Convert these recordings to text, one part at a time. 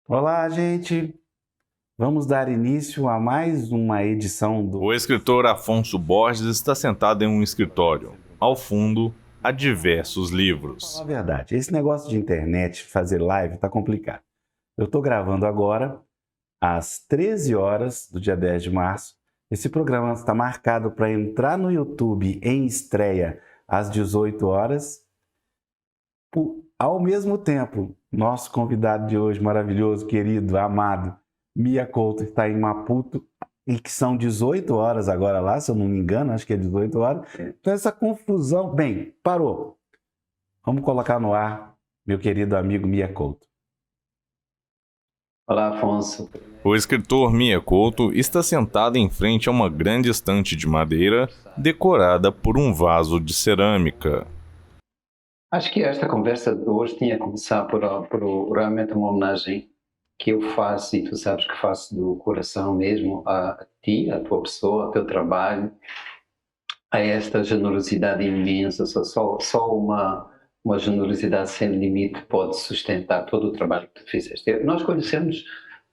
Olá, gente! Vamos dar início a mais uma edição do. O escritor Afonso Borges está sentado em um escritório. Ao fundo, há diversos Vou falar livros. a verdade, esse negócio de internet, fazer live, tá complicado. Eu estou gravando agora, às 13 horas do dia 10 de março. Esse programa está marcado para entrar no YouTube em estreia às 18 horas. Ao mesmo tempo, nosso convidado de hoje, maravilhoso, querido, amado, Mia Couto, está em Maputo, e que são 18 horas agora lá, se eu não me engano, acho que é 18 horas. Então, essa confusão. Bem, parou. Vamos colocar no ar, meu querido amigo Mia Couto. Olá, Afonso. O escritor Mia Couto está sentado em frente a uma grande estante de madeira decorada por um vaso de cerâmica. Acho que esta conversa de hoje tinha que começar por realmente uma homenagem que eu faço, e tu sabes que faço do coração mesmo, a ti, a tua pessoa, ao teu trabalho, a esta generosidade imensa. Só uma generosidade sem limite pode sustentar todo o trabalho que tu fizeste. Nós conhecemos,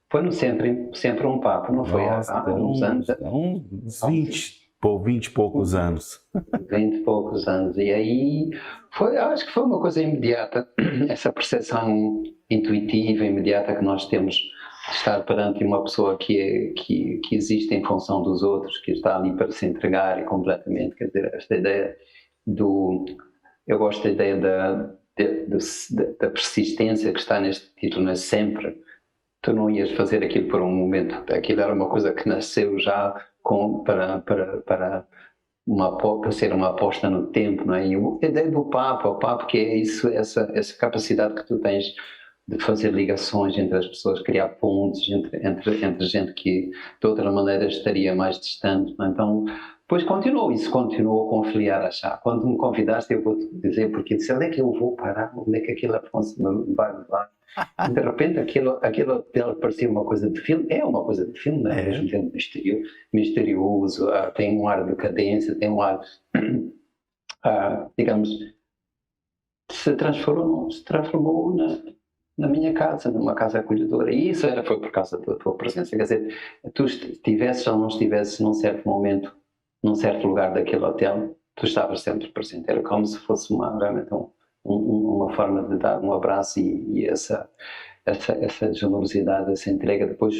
foi sempre um papo, não foi Nossa, há uns anos? uns 20 e poucos anos. 20 e poucos anos. E aí acho que foi uma coisa imediata, essa percepção intuitiva, imediata que nós temos de estar perante uma pessoa que existe em função dos outros, que está ali para se entregar e completamente. Quer dizer, esta ideia do. Eu gosto da ideia da persistência que está neste título, não é? Sempre. Tu não ias fazer aquilo por um momento, aquilo era uma coisa que nasceu já para para ser uma aposta no tempo, não é? E a ideia do Papa, o Papa que é isso, essa capacidade que tu tens de fazer ligações entre as pessoas, criar pontes entre gente que de outra maneira estaria mais distante, não é? Então, depois isso continuou a confiliar a chave. Quando me convidaste, eu vou-te dizer, porque disse, onde é que eu vou parar? Onde é que aquilo Afonso me vai levar? E de repente aquilo hotel parecia uma coisa de filme, é uma coisa de filme, não é? Ao mesmo tempo misterioso, tem um ar de decadência, tem um ar, digamos, se transformou na minha casa, numa casa acolhedora. E isso foi por causa da tua presença. Quer dizer, tu estivesses ou não estivesses num certo momento, num certo lugar daquele hotel, tu estavas sempre presente. Era como se fosse realmente uma forma de dar um abraço e essa generosidade, essa entrega depois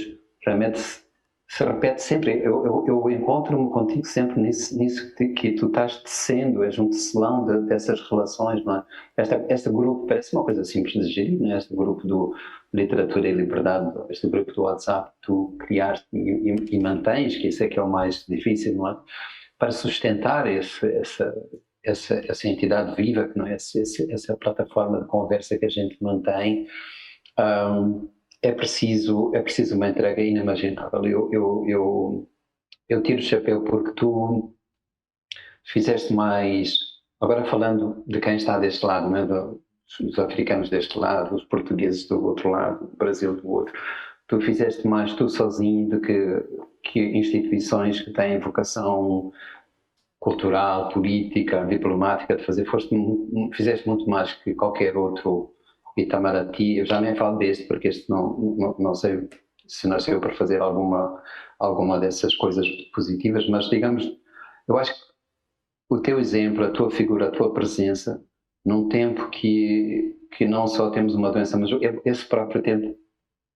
realmente se repete sempre. Eu encontro-me contigo sempre nisso que tu estás tecendo, és um tecelão dessas relações, não é? Este grupo parece uma coisa simples de gerir, não é? Este grupo do Literatura e Liberdade, este grupo do WhatsApp, tu criaste e mantens, que isso é que é o mais difícil, não é? Para sustentar essa entidade viva, que não é? Essa plataforma de conversa que a gente mantém. É preciso uma entrega inimaginável. Eu tiro o chapéu porque tu fizeste mais. Agora falando de quem está deste lado, né? Os africanos deste lado, os portugueses do outro lado, o Brasil do outro. Tu fizeste mais tu sozinho do que instituições que têm vocação cultural, política, diplomática de fazer. Fizeste muito mais que qualquer outro Itamaraty. Eu já nem falo deste, porque este não sei se nasceu para fazer alguma dessas coisas positivas, mas digamos, eu acho que o teu exemplo, a tua figura, a tua presença, num tempo que não só temos uma doença, mas esse próprio tempo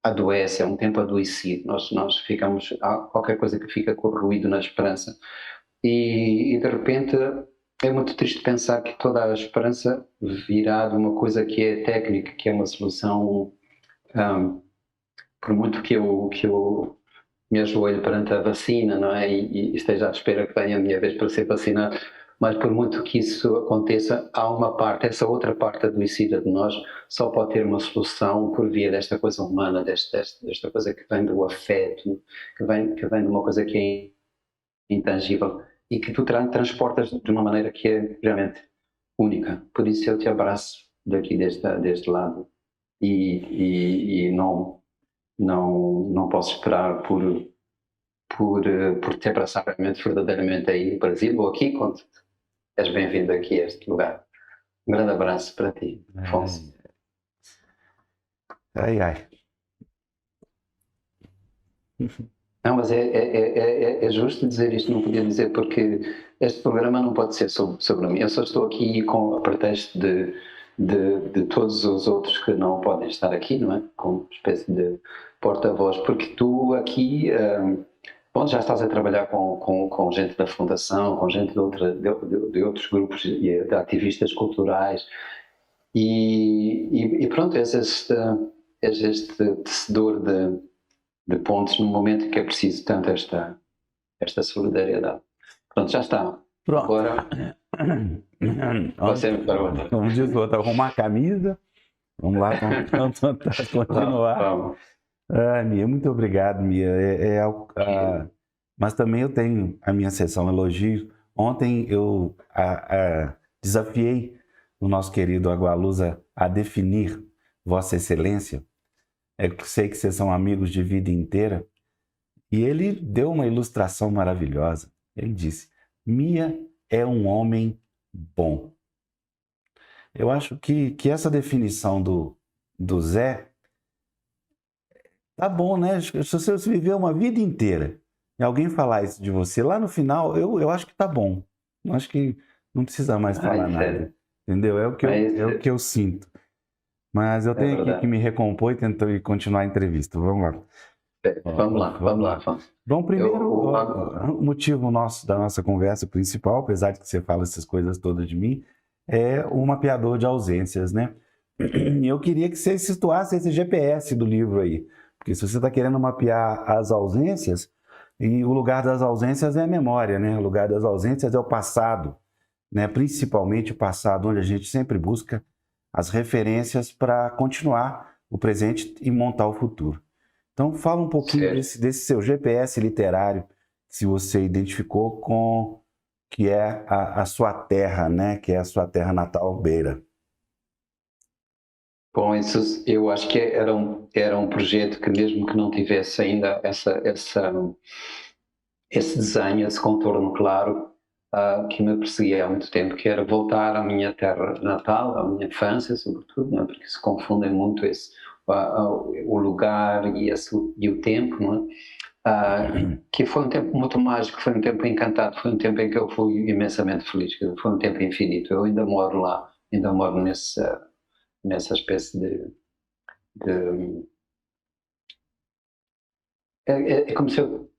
adoece, é um tempo adoecido. Nós ficamos, há qualquer coisa que fica corroído na esperança. E de repente é muito triste pensar que toda a esperança virá de uma coisa que é técnica, que é uma solução, um, por muito que eu me ajoelho perante a vacina, não é? E esteja à espera que venha a minha vez para ser vacinado, mas por muito que isso aconteça, há uma parte, essa outra parte adoecida de nós só pode ter uma solução por via desta coisa humana, desta coisa que vem do afeto, que vem de uma coisa que é intangível e que tu transportas de uma maneira que é realmente única. Por isso eu te abraço daqui deste lado e não posso esperar por te abraçar realmente, verdadeiramente aí no Brasil ou aqui, quando és bem-vindo aqui a este lugar. Um grande abraço para ti, Afonso. Ai, ai. Não, mas é justo dizer isto, não podia dizer, porque este programa não pode ser sobre mim. Eu só estou aqui com a pretexto de todos os outros que não podem estar aqui, não é? Como uma espécie de porta-voz, porque tu aqui, bom, já estás a trabalhar com gente da Fundação, com gente de outros grupos de ativistas culturais, e pronto, és este tecedor de pontos no momento em que é preciso tanto esta solidariedade. Pronto, já está. Pronto. Agora você me pergunta. Como diz o outro, arrumar a camisa. Vamos lá continuar. Vamos. Mia, muito obrigado, Mia. Mas também eu tenho a minha sessão elogio. Ontem eu desafiei o nosso querido Agualusa a definir Vossa Excelência. Eu sei que vocês são amigos de vida inteira. E ele deu uma ilustração maravilhosa. Ele disse: Mia é um homem bom. Eu acho que essa definição do Zé tá bom, né? Se você viver uma vida inteira e alguém falar isso de você, lá no final, eu acho que tá bom. Eu acho que não precisa mais falar nada. Entendeu? É o que eu sinto. Mas eu tenho aqui que me recompor e tentar continuar a entrevista. Vamos lá. Vamos lá. Bom, primeiro, o motivo da nossa conversa principal, apesar de que você fala essas coisas todas de mim, é o mapeador de ausências, né? Eu queria que você situasse esse GPS do livro aí, porque se você está querendo mapear as ausências, e o lugar das ausências é a memória, né? O lugar das ausências é o passado, né? Principalmente o passado, onde a gente sempre busca as referências para continuar o presente e montar o futuro. Então, fala um pouquinho desse seu GPS literário, se você identificou com que é a sua terra, né? Que é a sua terra natal, Beira. Bom, isso eu acho que era um projeto que, mesmo que não tivesse ainda esse desenho, esse contorno claro, que me perseguia há muito tempo, que era voltar à minha terra natal, à minha infância, sobretudo, não é? Porque se confundem muito o lugar e o tempo, não é? Que foi um tempo muito mágico, foi um tempo encantado, foi um tempo em que eu fui imensamente feliz, foi um tempo infinito. Eu ainda moro lá, ainda moro nessa espécie é como se eu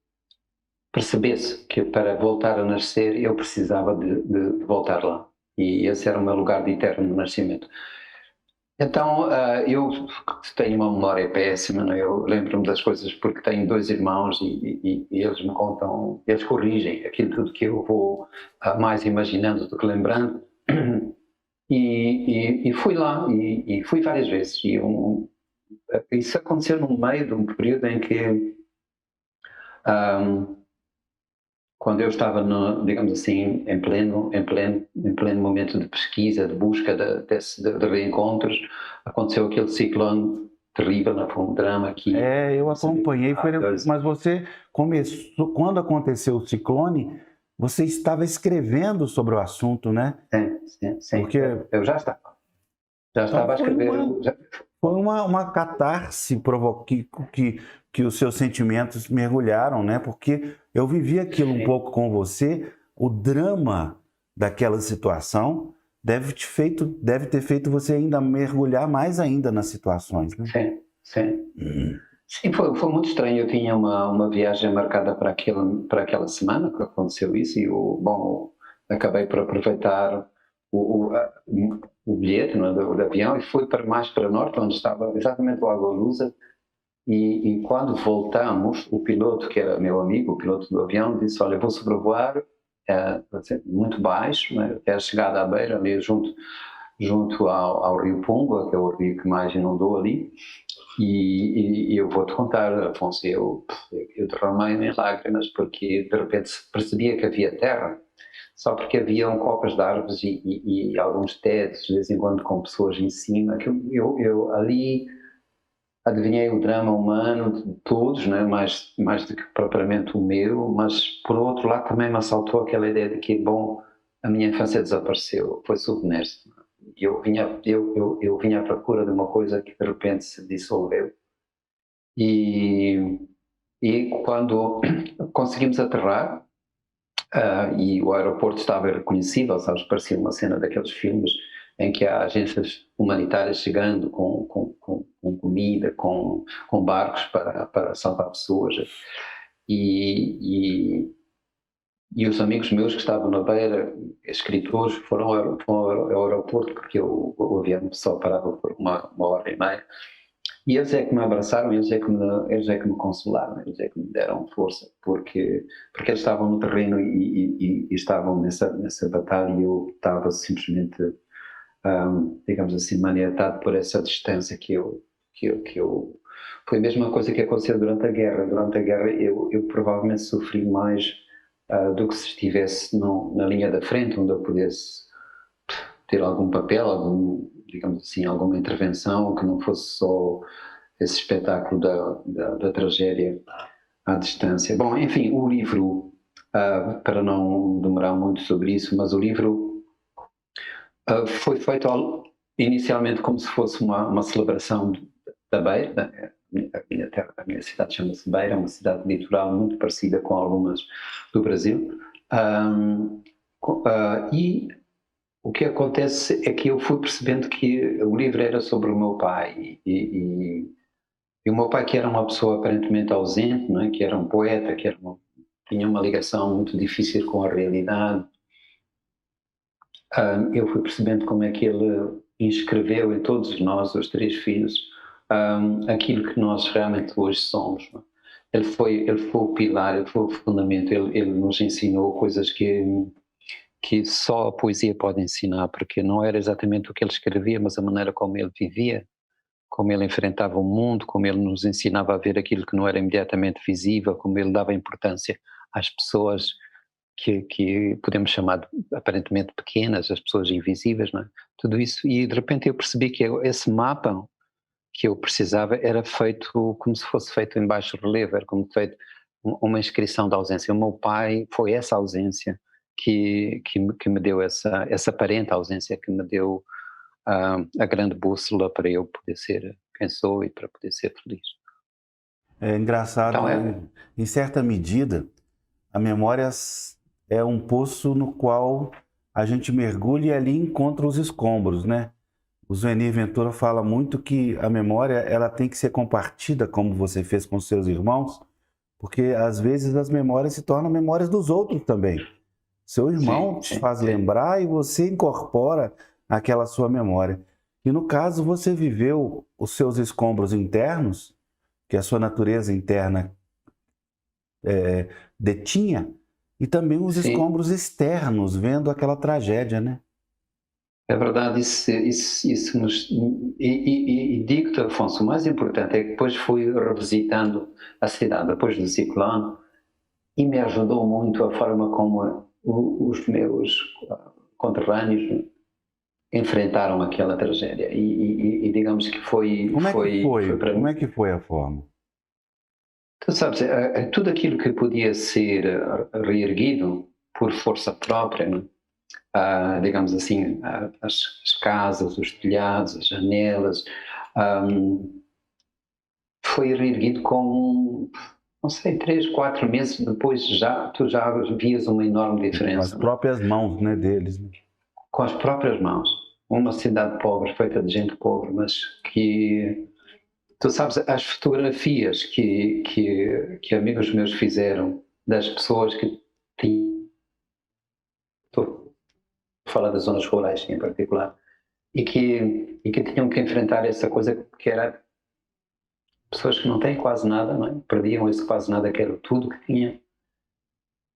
percebesse que para voltar a nascer eu precisava de voltar lá, e esse era o meu lugar de eterno nascimento. Então, eu tenho uma memória péssima, não é? Eu lembro-me das coisas porque tenho 2 irmãos e eles me contam, eles corrigem aquilo tudo que eu vou mais imaginando do que lembrando. E fui lá, e fui várias vezes. Isso aconteceu no meio de um período em que, quando eu estava, digamos assim, em pleno momento de pesquisa, de busca de reencontros, aconteceu aquele ciclone terrível, foi um drama aqui. Eu acompanhei, mas você começou, quando aconteceu o ciclone, você estava escrevendo sobre o assunto, né? Sim. Porque eu já estava a escrever. Foi uma catarse que os seus sentimentos mergulharam, né? Porque eu vivi aquilo um pouco com você, o drama daquela situação deve ter feito você ainda mergulhar mais ainda nas situações, né? Sim. Sim, foi muito estranho. Eu tinha uma viagem marcada para aquela semana que aconteceu isso, e acabei por aproveitar o bilhete, não é, do avião, e fui mais para norte, onde estava exatamente o Agualusa, e quando voltamos, o piloto, que era meu amigo, o piloto do avião, disse: olha, vou sobrevoar muito baixo, né, até a chegada à beira, ali junto ao rio Punga, que é o rio que mais inundou ali, e eu vou-te contar, Afonso, eu derramei em lágrimas, porque de repente percebia que havia terra, só porque haviam copas de árvores e alguns tetos, de vez em quando com pessoas em cima, que eu ali adivinhei o drama humano de todos, né? mais do que propriamente o meu, mas por outro lado também me assaltou aquela ideia de que, bom, a minha infância desapareceu, foi submersa. Eu vinha à procura de uma coisa que de repente se dissolveu, e E quando conseguimos aterrar, e o aeroporto estava irreconhecível, sabes, parecia uma cena daqueles filmes em que há agências humanitárias chegando com comida, com barcos para salvar pessoas. E os amigos meus que estavam na beira, escritores, foram ao aeroporto porque o avião só parava por uma hora e meia. E eles é que me abraçaram, eles é que me consolaram, eles é que me deram força, porque eles estavam no terreno e estavam nessa batalha, e eu estava simplesmente, digamos assim, maniatado por essa distância que eu... Foi a mesma coisa que aconteceu durante a guerra. Durante a guerra eu provavelmente sofri mais do que se estivesse na linha da frente, onde eu pudesse ter algum papel, digamos assim, alguma intervenção, que não fosse só esse espetáculo da tragédia à distância. Bom, enfim, o livro, para não demorar muito sobre isso, mas o livro foi feito inicialmente como se fosse uma celebração da Beira. A minha cidade chama-se Beira, é uma cidade litoral muito parecida com algumas do Brasil. E o que acontece é que eu fui percebendo que o livro era sobre o meu pai, e o meu pai, que era uma pessoa aparentemente ausente, não é? Que era um poeta, tinha uma ligação muito difícil com a realidade. Eu fui percebendo como é que ele inscreveu em todos nós, os 3 filhos, aquilo que nós realmente hoje somos. Não é? Ele foi o pilar, ele foi o fundamento, ele nos ensinou coisas que só a poesia pode ensinar, porque não era exatamente o que ele escrevia, mas a maneira como ele vivia, como ele enfrentava o mundo, como ele nos ensinava a ver aquilo que não era imediatamente visível, como ele dava importância às pessoas que podemos chamar de, aparentemente pequenas, as pessoas invisíveis, não é? Tudo isso, e de repente eu percebi que esse mapa que eu precisava era feito como se fosse feito em baixo relevo, era como feito uma inscrição da ausência. O meu pai foi essa ausência que me deu essa aparente ausência, que me deu a grande bússola para eu poder ser quem sou e para poder ser feliz. É engraçado, Então, em certa medida, a memória é um poço no qual a gente mergulha e ali encontra os escombros, né? O Zuenir Ventura fala muito que a memória ela tem que ser compartida, como você fez com seus irmãos, porque às vezes as memórias se tornam memórias dos outros também. Seu irmão te faz lembrar e você incorpora aquela sua memória. E no caso, você viveu os seus escombros internos, que a sua natureza interna detinha, e também os escombros externos, vendo aquela tragédia, né? É verdade, isso nos... E digo-te, Afonso, o mais importante é que depois fui revisitando a cidade depois do ciclone e me ajudou muito a forma como os meus conterrâneos enfrentaram aquela tragédia. E digamos que foi... Como é que foi a forma? Tu sabes, tudo aquilo que podia ser reerguido por força própria, né? Digamos assim, as casas, os telhados, as janelas, foi reerguido com, não sei, 3, 4 meses depois tu já vias uma enorme diferença. Com as próprias mãos, né, deles. Né? Com as próprias mãos. Uma cidade pobre, feita de gente pobre, mas que... Tu sabes, as fotografias que amigos meus fizeram das pessoas que tinham... falar das zonas rurais em particular, e que tinham que enfrentar essa coisa que era pessoas que não têm quase nada, não é? Perdiam esse quase nada que era tudo que tinham,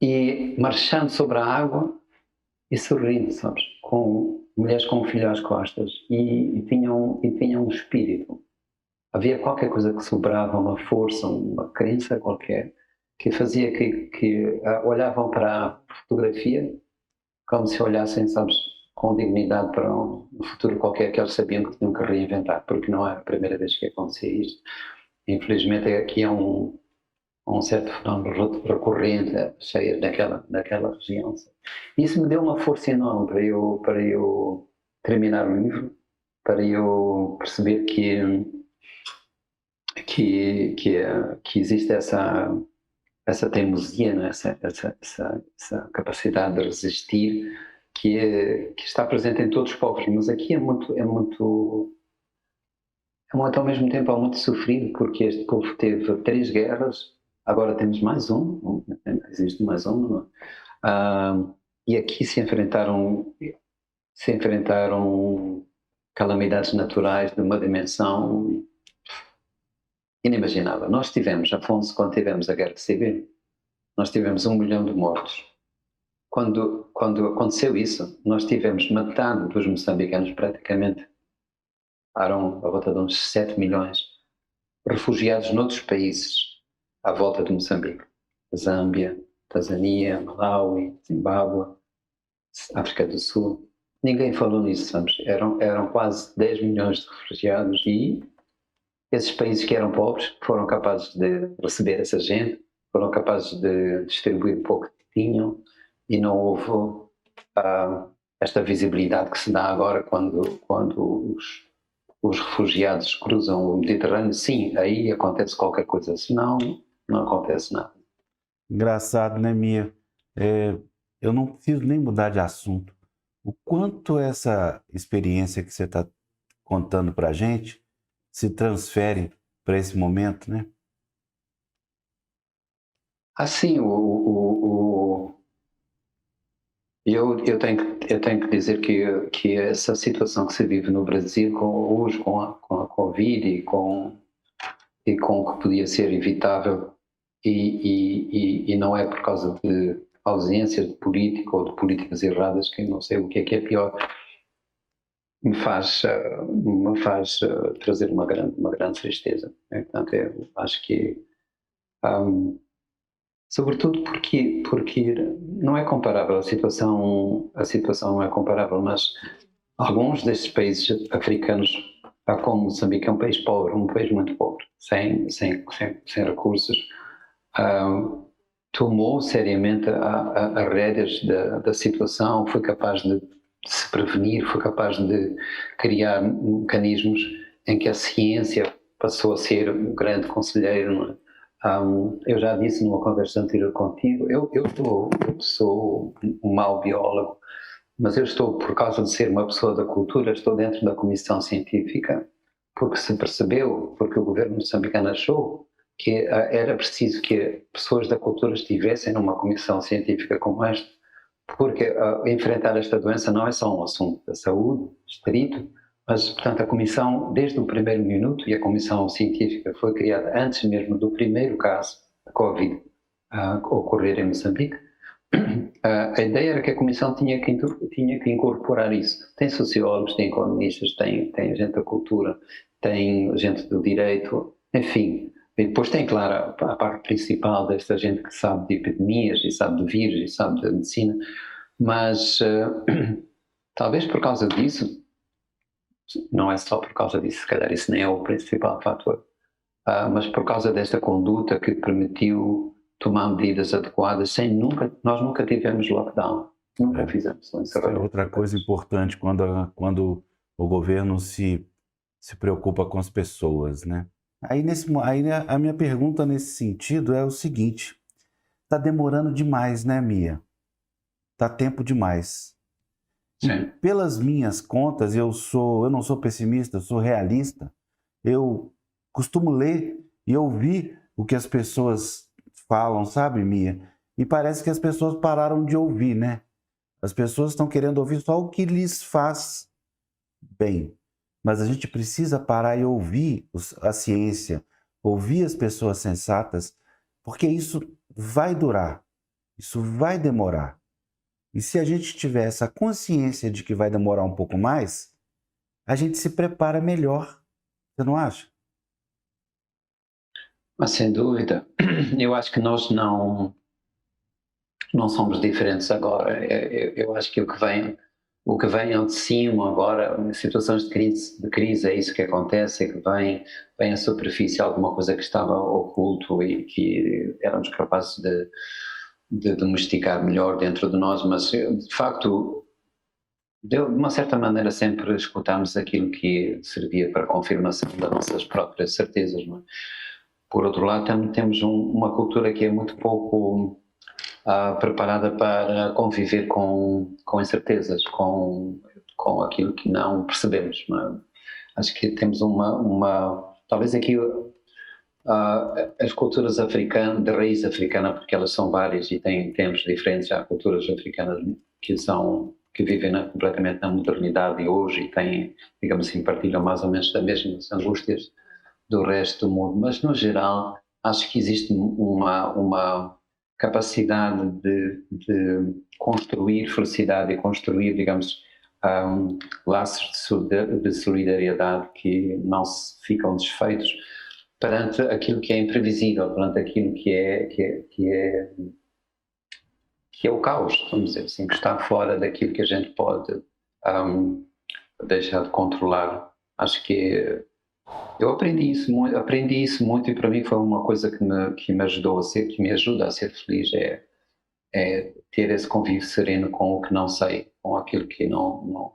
e marchando sobre a água e sorrindo, sabes? Com mulheres com um filho às costas, e tinham um espírito. Havia qualquer coisa que sobrava, uma força, uma crença qualquer, que fazia que olhavam para a fotografia como se olhassem, sabes, com dignidade para um futuro qualquer que eles sabiam que tinham que reinventar, porque não é a primeira vez que acontecia isto. Infelizmente aqui é um certo fenómeno recorrente, cheio daquela região. Isso me deu uma força enorme para eu terminar o livro, para eu perceber que que existe essa teimosia, não é? Essa capacidade de resistir que está presente em todos os povos, mas aqui ao mesmo tempo há muito sofrido, porque este povo teve 3 guerras, agora temos mais existe mais um, não é? E aqui se enfrentaram calamidades naturais de uma dimensão inimaginável. Nós tivemos, Afonso, quando tivemos a Guerra Civil, nós tivemos 1 milhão de mortos. Quando aconteceu isso, nós tivemos metade dos moçambicanos, praticamente, eram à volta de uns 7 milhões, refugiados noutros países à volta de Moçambique. Zâmbia, Tanzânia, Malawi, Zimbábue, África do Sul. Ninguém falou nisso, sabes? Eram quase 10 milhões de refugiados e esses países que eram pobres foram capazes de receber essa gente, foram capazes de distribuir pouco que tinham e não houve esta visibilidade que se dá agora quando os refugiados cruzam o Mediterrâneo. Sim, aí acontece qualquer coisa, senão não acontece nada. Engraçado, né, Mia? Eu não preciso nem mudar de assunto. O quanto essa experiência que você está contando para a gente se transfere para esse momento, né? Assim, eu tenho que dizer que essa situação que se vive no Brasil hoje com a Covid e com o que podia ser evitável e não é por causa de ausência de política ou de políticas erradas, que eu não sei o que é pior, me faz trazer uma grande tristeza. Portanto, eu acho que sobretudo porque não é comparável a situação não é comparável, mas alguns destes países africanos, como Moçambique, é um país pobre, um país muito pobre, sem recursos, tomou seriamente as rédeas da situação, foi capaz de se prevenir, foi capaz de criar mecanismos em que a ciência passou a ser um grande conselheiro, não é? Eu já disse numa conversa anterior contigo, eu sou um mau biólogo, mas eu estou, por causa de ser uma pessoa da cultura, estou dentro da comissão científica, porque se percebeu, porque o governo moçambicano achou que era preciso que pessoas da cultura estivessem numa comissão científica como esta, porque enfrentar esta doença não é só um assunto da saúde, estrito, mas, portanto, a comissão, desde o primeiro minuto, e a comissão científica foi criada antes mesmo do primeiro caso da Covid ocorrer em Moçambique, a ideia era que a comissão tinha que incorporar isso. Tem sociólogos, tem economistas, tem gente da cultura, tem gente do direito, enfim. E depois tem, claro, a parte principal desta gente que sabe de epidemias e sabe de vírus e sabe de medicina, mas talvez por causa disso, não é só por causa disso, se calhar isso nem é o principal fator, mas por causa desta conduta que permitiu tomar medidas adequadas nós nunca tivemos lockdown, nunca fizemos. Isso é outra coisa importante quando o governo se preocupa com as pessoas, né? Aí a minha pergunta nesse sentido é o seguinte: está demorando demais, né, Mia? Está tempo demais. Sim. Pelas minhas contas, eu não sou pessimista, eu sou realista. Eu costumo ler e ouvir o que as pessoas falam, sabe, Mia? E parece que as pessoas pararam de ouvir, né? As pessoas estão querendo ouvir só o que lhes faz bem. Mas a gente precisa parar e ouvir a ciência, ouvir as pessoas sensatas, porque isso vai durar, isso vai demorar. E se a gente tiver essa consciência de que vai demorar um pouco mais, a gente se prepara melhor. Você não acha? Mas sem dúvida. Eu acho que nós não somos diferentes agora. Eu acho que o que vem ao de cima agora, em situações de crise, é isso que acontece, é que vem à superfície alguma coisa que estava oculto e que éramos capazes de domesticar melhor dentro de nós, mas de facto de uma certa maneira, sempre escutamos aquilo que servia para confirmação das nossas próprias certezas, não é? Por outro lado, temos uma cultura que é muito pouco preparada para conviver com incertezas, com aquilo que não percebemos, não é? Acho que temos talvez aqui as culturas africanas, de raiz africana, porque elas são várias e têm tempos diferentes. Há culturas africanas que vivem completamente na modernidade e hoje e têm, digamos assim, partilham mais ou menos das mesmas angústias do resto do mundo, mas no geral acho que existe uma capacidade de construir felicidade e construir, digamos, laços de solidariedade que não se ficam desfeitos perante aquilo que é imprevisível, perante aquilo que é o caos, vamos dizer assim, que está fora daquilo que a gente pode deixar de controlar. Acho que eu aprendi isso muito e para mim foi uma coisa que me ajudou que me ajuda a ser feliz, é ter esse convívio sereno com o que não sei, com aquilo que não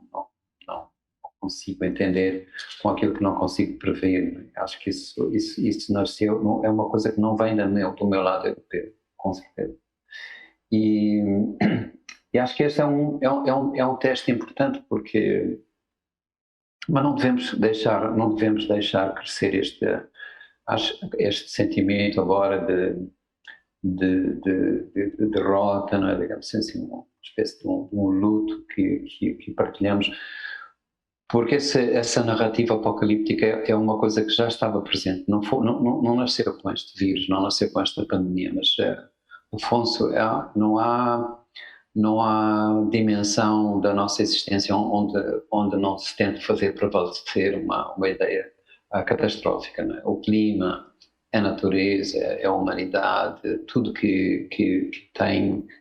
consigo entender, com aquilo que não consigo prever. Acho que isso nasceu, é uma coisa que não vem do meu lado europeu, com certeza. E, e acho que este é um teste importante porque mas não devemos deixar crescer este sentimento agora de derrota, não é? Digamos assim, uma espécie de um luto que partilhamos, porque essa narrativa apocalíptica é uma coisa que já estava presente, não nasceu com este vírus, não nasceu com esta pandemia, mas Afonso, não há dimensão da nossa existência onde não se tente fazer prevalecer uma ideia catastrófica, não é? O clima, a natureza, a humanidade, tudo que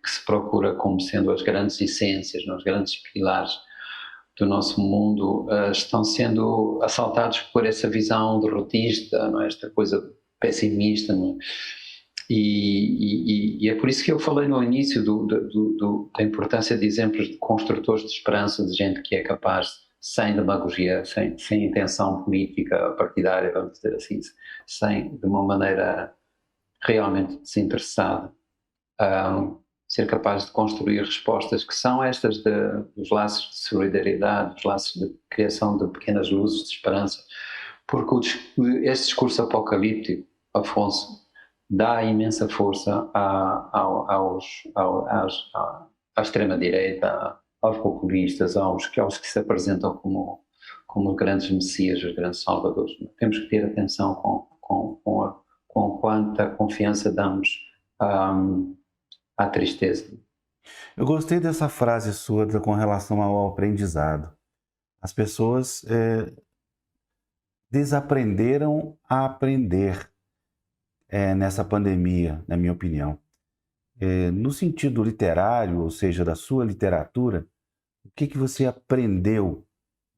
se procura como sendo as grandes essências, os grandes pilares do nosso mundo, estão sendo assaltados por essa visão derrotista, não é? Esta coisa pessimista, não é? E é por isso que eu falei no início da importância de exemplos de construtores de esperança, de gente que é capaz, sem demagogia, sem intenção política partidária, vamos dizer assim, de uma maneira realmente desinteressada, ser capaz de construir respostas que são estas dos laços de solidariedade, dos laços de criação de pequenas luzes de esperança, porque este discurso apocalíptico, Afonso, dá imensa força à extrema-direita, aos populistas, aos que se apresentam como grandes messias, os grandes salvadores. Temos que ter atenção com quanta confiança damos à tristeza. Eu gostei dessa frase sua com relação ao aprendizado. As pessoas desaprenderam a aprender nessa pandemia, na minha opinião. No sentido literário, ou seja, da sua literatura, o que você aprendeu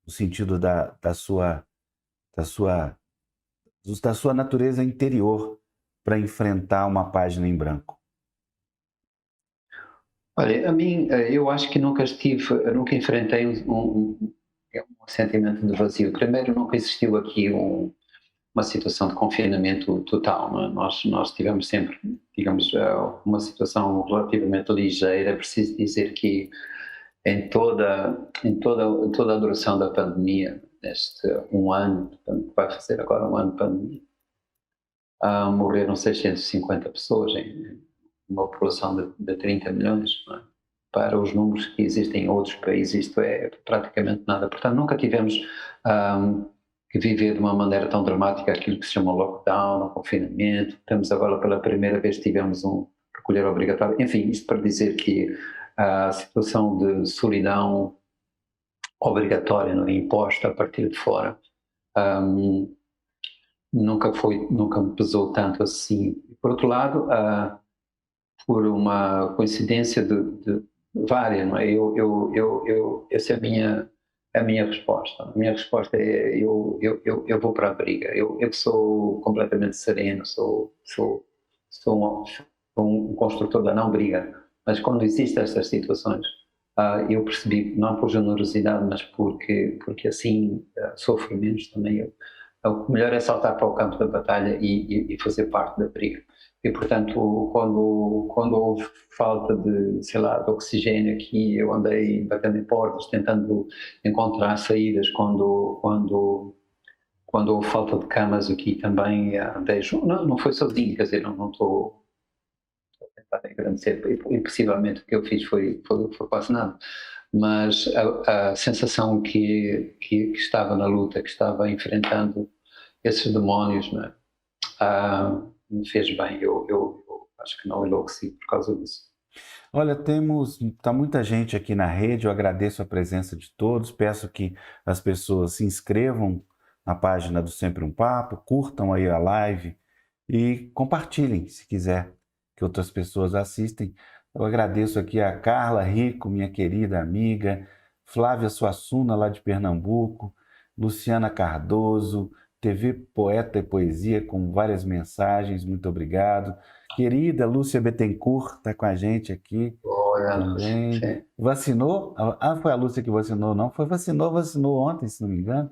no sentido da sua natureza interior para enfrentar uma página em branco? Olha, a mim, eu acho que nunca enfrentei um sentimento de vazio. Primeiro, nunca existiu aqui uma situação de confinamento total, não é? Nós tivemos sempre, digamos, uma situação relativamente ligeira. É preciso dizer que em toda a duração da pandemia, neste um ano, portanto, vai fazer agora um ano de pandemia, morreram 650 pessoas em uma população de 30 milhões, não é? Para os números que existem em outros países, isto é praticamente nada. Portanto, nunca tivemos que viver de uma maneira tão dramática aquilo que se chama lockdown, o confinamento. Temos agora, pela primeira vez, tivemos um recolher obrigatório. Enfim, isto para dizer que a situação de solidão obrigatória, não é? Imposta a partir de fora, nunca me pesou tanto assim. Por outro lado, por uma coincidência de várias, não é? Essa é a minha resposta. A minha resposta é eu vou para a briga. Eu sou completamente sereno, sou um construtor da não briga. Mas quando existem estas situações, eu percebi, não por generosidade, mas porque assim sofro menos também. O melhor é saltar para o campo da batalha e fazer parte da briga. E, portanto, quando houve falta de, sei lá, de oxigênio aqui, eu andei batendo em portas, tentando encontrar saídas. Quando houve falta de camas aqui também, andei, não foi sozinho, quer dizer, não estou a tentar agradecer, e possivelmente o que eu fiz foi quase nada. Mas a sensação que estava na luta, que estava enfrentando esses demónios, né, me fez bem. Eu acho que não enlouqueci por causa disso. Olha, tá muita gente aqui na rede, eu agradeço a presença de todos, peço que as pessoas se inscrevam na página do Sempre um Papo, curtam aí a live e compartilhem, se quiser, que outras pessoas assistem. Eu agradeço aqui a Carla Rico, minha querida amiga, Flávia Suassuna, lá de Pernambuco, Luciana Cardoso, TV Poeta e Poesia, com várias mensagens, muito obrigado. Querida Lúcia Bettencourt está com a gente aqui também. Sim. Vacinou? Foi a Lúcia que vacinou, não? Vacinou ontem, se não me engano.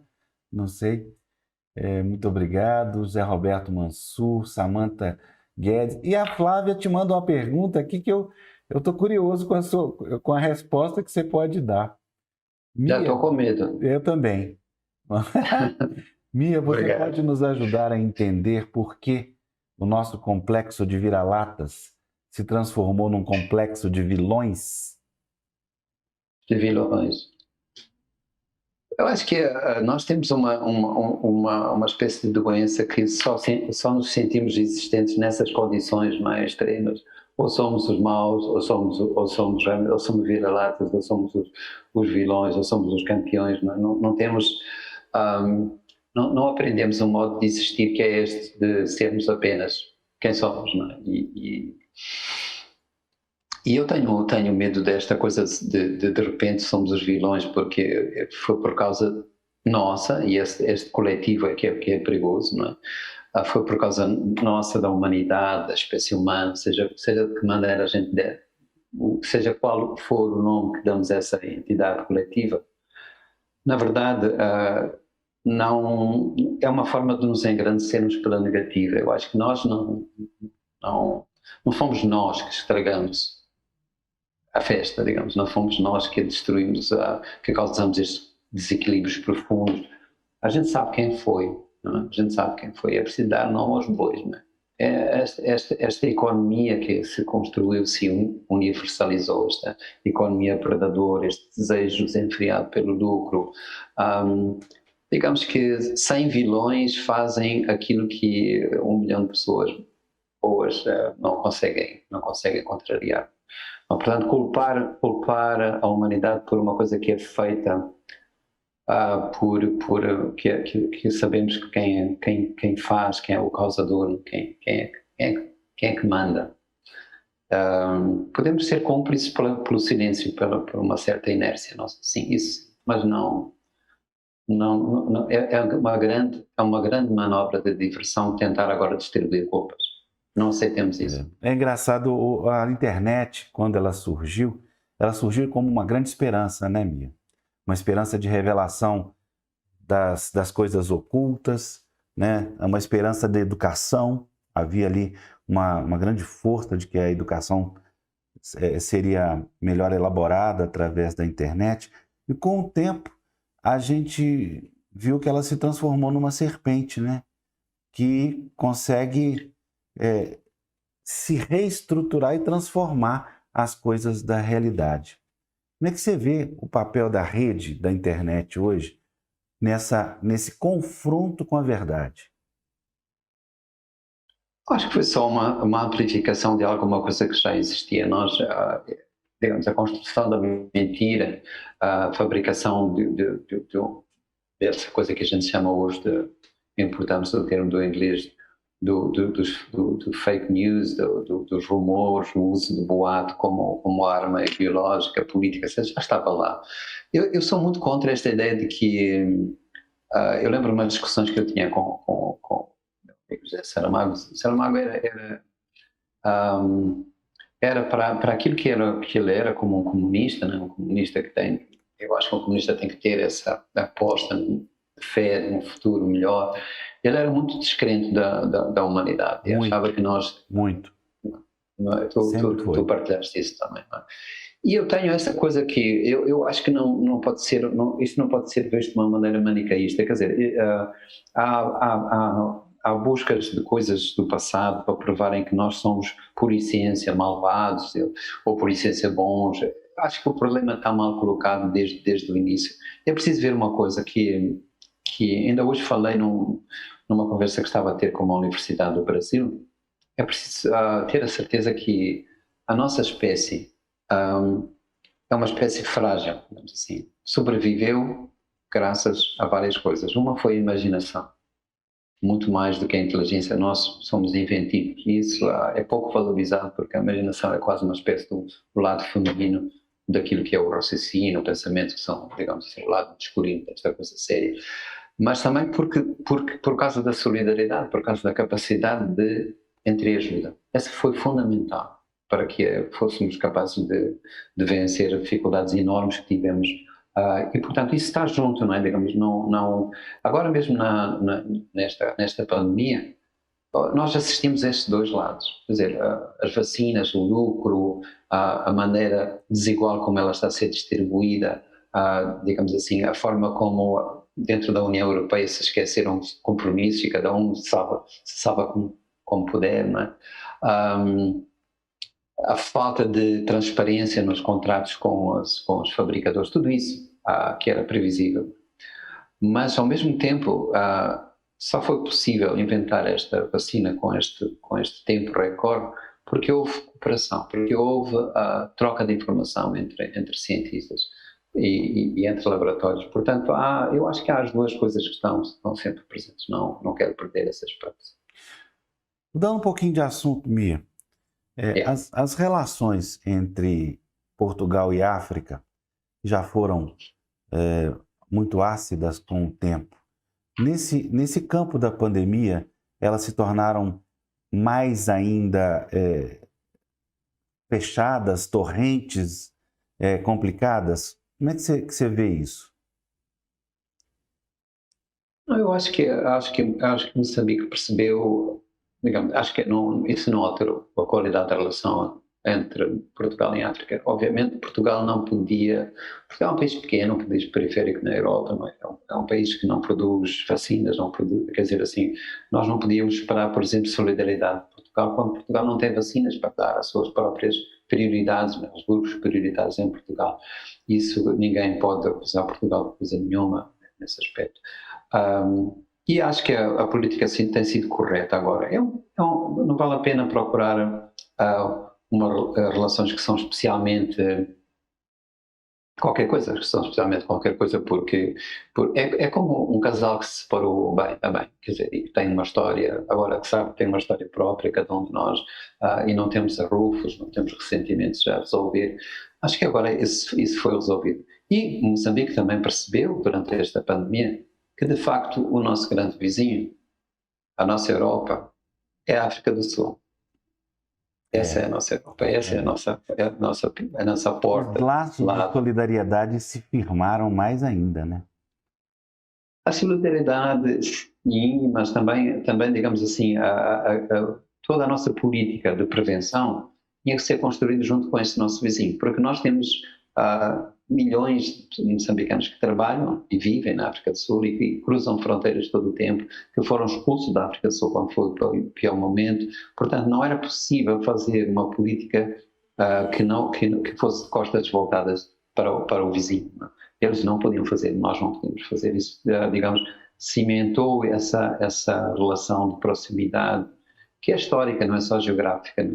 Não sei. Muito obrigado. Zé Roberto Mansur, Samantha Guedes. E a Flávia te manda uma pergunta aqui que eu estou curioso com a resposta que você pode dar. Já Mia, estou com medo. eu também. Mia, você Obrigado. pode nos ajudar a entender por que o nosso complexo de vira-latas se transformou num complexo de vilões? De vilões. Eu acho que nós temos uma espécie de doença que só nos sentimos existentes nessas condições mais extremas. Ou somos os maus, ou somos vira-latas, ou somos os vilões, ou somos os campeões. Não temos, não aprendemos um modo de existir que é este de sermos apenas quem somos, não é? E eu tenho medo desta coisa de repente somos os vilões, porque foi por causa nossa, e este coletivo é que é perigoso, não é? Foi por causa nossa, da humanidade, da espécie humana, seja de que maneira a gente der, seja qual for o nome que damos a essa entidade coletiva. Na verdade, não é uma forma de nos engrandecermos pela negativa. Eu acho que nós não fomos nós que estragamos a festa, digamos, não fomos nós que a destruímos, que causamos estes desequilíbrios profundos. A gente sabe quem foi, não é? A gente sabe quem foi, é preciso dar nome aos bois, não é? Esta economia que se construiu, se universalizou, esta economia predadora, este desejo desenfreado pelo lucro, digamos que 100 vilões fazem aquilo que 1 milhão de pessoas boas não conseguem contrariar. Portanto, culpar a humanidade por uma coisa que é feita que sabemos quem faz, quem é o causador, quem é que manda. Podemos ser cúmplices pelo silêncio, por uma certa inércia nossa, sim, isso, mas não é uma grande manobra de diversão tentar agora distribuir culpas. Não aceitemos isso. É engraçado, a internet, quando ela surgiu como uma grande esperança, né, Mia? Uma esperança de revelação das coisas ocultas, né? Uma esperança de educação. Havia ali uma grande força de que a educação seria melhor elaborada através da internet. E com o tempo, a gente viu que ela se transformou numa serpente, né? Que consegue se reestruturar e transformar as coisas da realidade. Como é que você vê o papel da rede, da internet hoje, nesse confronto com a verdade? Acho que foi só uma amplificação de alguma coisa que já existia. Nós, digamos, a construção da mentira, a fabricação dessa coisa que a gente chama hoje importamos o termo do inglês, do fake news, dos rumores, o uso do boato como arma ideológica, política, já estava lá. Eu sou muito contra esta ideia de que... eu lembro umas discussões que eu tinha com José Saramago. Saramago era para aquilo que ele era como um comunista, né? Um comunista que tem, eu acho que um comunista tem que ter essa aposta de fé num futuro melhor. Ele era muito descrente da humanidade e Muito, achava que nós, muito. tu, Sempre foi. partilhaste isso também, não é? E eu tenho essa coisa que eu acho que não pode ser, isso não pode ser visto de uma maneira manicaísta, quer dizer, há buscas de coisas do passado para provarem que nós somos por essência malvados ou por essência bons. Acho que o problema está mal colocado desde o início. É preciso ver uma coisa que ainda hoje falei numa conversa que estava a ter com uma universidade do Brasil. É preciso ter a certeza que a nossa espécie é uma espécie frágil, digamos assim. Sobreviveu graças a várias coisas. Uma foi a imaginação, muito mais do que a inteligência. Nós somos inventivos e isso é pouco valorizado porque a imaginação é quase uma espécie do lado feminino daquilo que é o raciocínio, o pensamento, que são, digamos assim, o lado descurido desta coisa séria. Mas também porque por causa da solidariedade, por causa da capacidade de entreajuda. Essa foi fundamental para que fôssemos capazes de vencer dificuldades enormes que tivemos. E, portanto, isso está junto, não é? Digamos, agora mesmo nesta pandemia, nós assistimos a estes dois lados. Quer dizer, as vacinas, o lucro, a maneira desigual como ela está a ser distribuída, digamos assim, a forma como dentro da União Europeia se esqueceram de compromissos e cada um se salva como puder, não é? A falta de transparência nos contratos com os fabricadores, tudo isso que era previsível. Mas, ao mesmo tempo, só foi possível inventar esta vacina com este tempo recorde porque houve cooperação, porque houve troca de informação entre cientistas e entre laboratórios. Portanto, eu acho que há as duas coisas que estão sempre presentes. Não quero perder esse aspecto. Mudando um pouquinho de assunto, Mia, as relações entre Portugal e África já foram muito ácidas com o tempo. Nesse campo da pandemia, elas se tornaram mais ainda fechadas, torrentes, complicadas. Como é que você vê isso? Eu acho que Moçambique percebeu, digamos, acho que isso não alterou a qualidade da relação entre Portugal e África. Obviamente Portugal não podia, Portugal é um país pequeno, um país periférico na Europa, não é? É um país que não produz vacinas, não produz, quer dizer assim, nós não podíamos esperar, por exemplo, solidariedade de Portugal quando Portugal não tem vacinas para dar as suas próprias prioridades, né? Os grupos prioritários em Portugal. Isso ninguém pode acusar Portugal de coisa nenhuma nesse aspecto. E acho que a política assim, tem sido correta agora. Não vale a pena procurar relações que são especialmente qualquer coisa, porque é como um casal que se separou bem, quer dizer, e tem uma história, agora que sabe, tem uma história própria, cada um de nós, e não temos arrufos, não temos ressentimentos já a resolver. Acho que agora isso foi resolvido. E Moçambique também percebeu, durante esta pandemia, que de facto o nosso grande vizinho, a nossa Europa, é a África do Sul. Essa é a nossa Europa, essa é a nossa porta. Os laços de solidariedade se firmaram mais ainda, né? A solidariedade, sim, mas também digamos assim, toda a nossa política de prevenção tinha que ser construída junto com esse nosso vizinho, porque nós temos milhões de moçambicanos que trabalham e vivem na África do Sul e que cruzam fronteiras todo o tempo, que foram expulsos da África do Sul quando foi o pior momento. Portanto, não era possível fazer uma política que fosse de costas voltadas para o vizinho. Não? Eles não podiam fazer, nós não podíamos fazer isso. Digamos, cimentou essa relação de proximidade, que é histórica, não é só geográfica.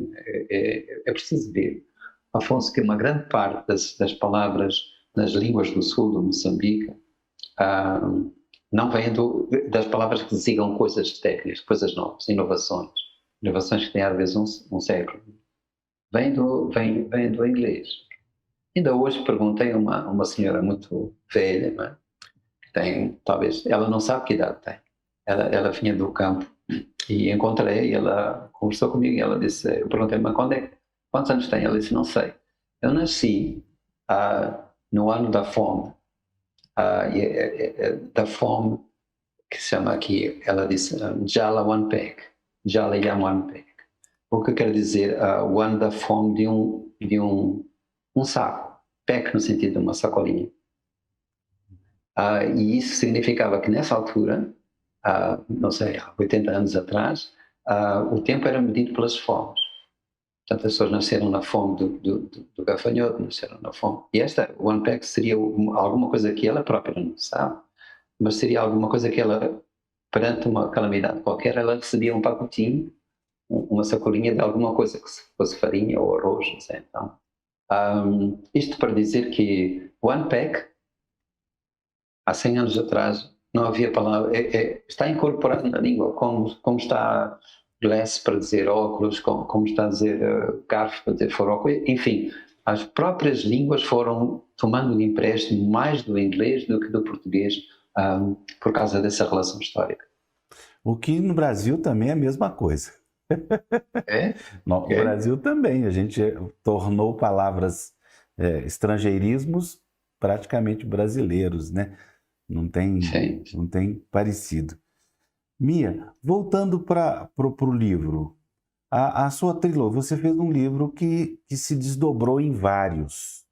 É preciso ver, Afonso, que uma grande parte das palavras nas línguas do sul do Moçambique não vêm das palavras que desigam coisas técnicas, coisas novas, inovações que têm às vezes um século. Vem do inglês. Ainda hoje perguntei a uma senhora muito velha, não é? Que tem, talvez, ela não sabe que idade tem. Ela vinha do campo e encontrei, ela conversou comigo e ela disse, eu perguntei-me quando é quantos anos tem? Ela disse, não sei. Eu nasci no ano da fome, da fome que se chama aqui, ela disse Jala Wanpek, Jala Yam Wanpek. O que quer dizer o ano da fome de um saco, pek no sentido de uma sacolinha. E isso significava que nessa altura, não sei, 80 anos atrás, o tempo era medido pelas fomes. Portanto, as pessoas nasceram na fome do gafanhoto, nasceram na fome. E esta, o Unpack, seria alguma coisa que ela própria não sabe, mas seria alguma coisa que ela, perante uma calamidade qualquer, ela recebia um pacotinho, uma sacolinha de alguma coisa, que fosse farinha ou arroz, não sei. Então, isto para dizer que o Unpack, há 100 anos atrás, não havia palavra, está incorporado na língua, como está glass para dizer óculos, como está a dizer garfo para dizer forroco, enfim, as próprias línguas foram tomando de empréstimo mais do inglês do que do português, por causa dessa relação histórica. O que no Brasil também é a mesma coisa. No Brasil também, a gente tornou palavras estrangeirismos praticamente brasileiros, né? Não tem parecido. Mia, voltando para o livro, a sua trilogia, você fez um livro que se desdobrou em vários.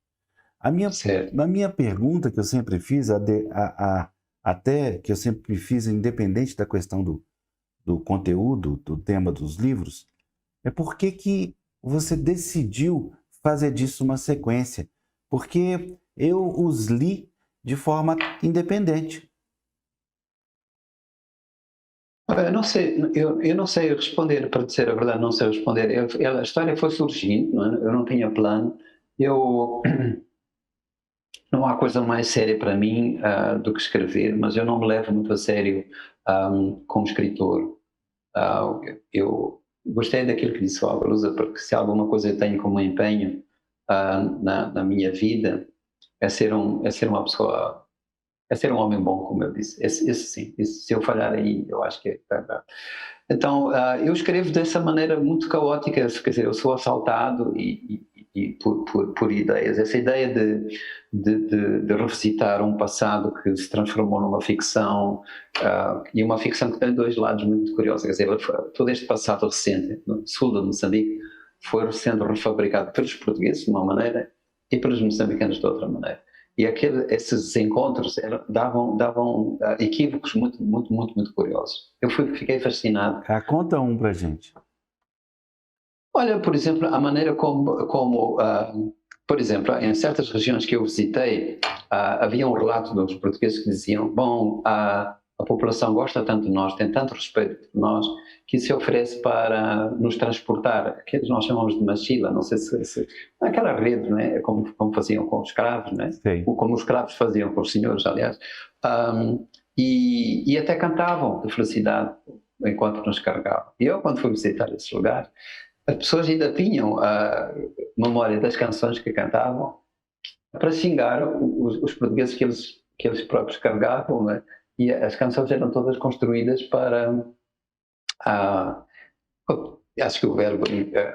A minha pergunta que eu sempre fiz, até que eu sempre fiz, independente da questão do conteúdo, do tema dos livros, é por que você decidiu fazer disso uma sequência? Porque eu os li de forma independente. Eu não sei responder, para dizer a verdade, não sei responder. A história foi surgindo, eu não tinha plano. Não há coisa mais séria para mim do que escrever, mas eu não me levo muito a sério como escritor. Eu gostei daquilo que disse o Agalusa, porque se há alguma coisa eu tenho como empenho na minha vida, é ser uma pessoa, é ser um homem bom, como eu disse. Esse sim, se eu falhar aí, eu acho que é verdade. Então, eu escrevo dessa maneira muito caótica, quer dizer, eu sou assaltado por ideias. Essa ideia de revisitar um passado que se transformou numa ficção, e uma ficção que tem dois lados muito curiosos. Quer dizer, todo este passado recente, no sul de Moçambique, foi sendo refabricado pelos portugueses de uma maneira e pelos moçambicanos de outra maneira. E esses encontros davam equívocos muito, muito, muito, muito curiosos. Eu fiquei fascinado. Conta um para a gente. Olha, por exemplo, a maneira como por exemplo, em certas regiões que eu visitei, havia um relato dos portugueses que diziam, bom, a população gosta tanto de nós, tem tanto respeito por nós, que se oferece para nos transportar, aqueles nós chamamos de machila, não sei se aquela rede, não é? Como faziam com os escravos, não é? Ou como os escravos faziam com os senhores, aliás, e até cantavam de felicidade enquanto nos carregavam. E eu, quando fui visitar esses lugares, as pessoas ainda tinham a memória das canções que cantavam para xingar os portugueses que eles próprios carregavam, não é? E as canções eram todas construídas para... acho que o verbo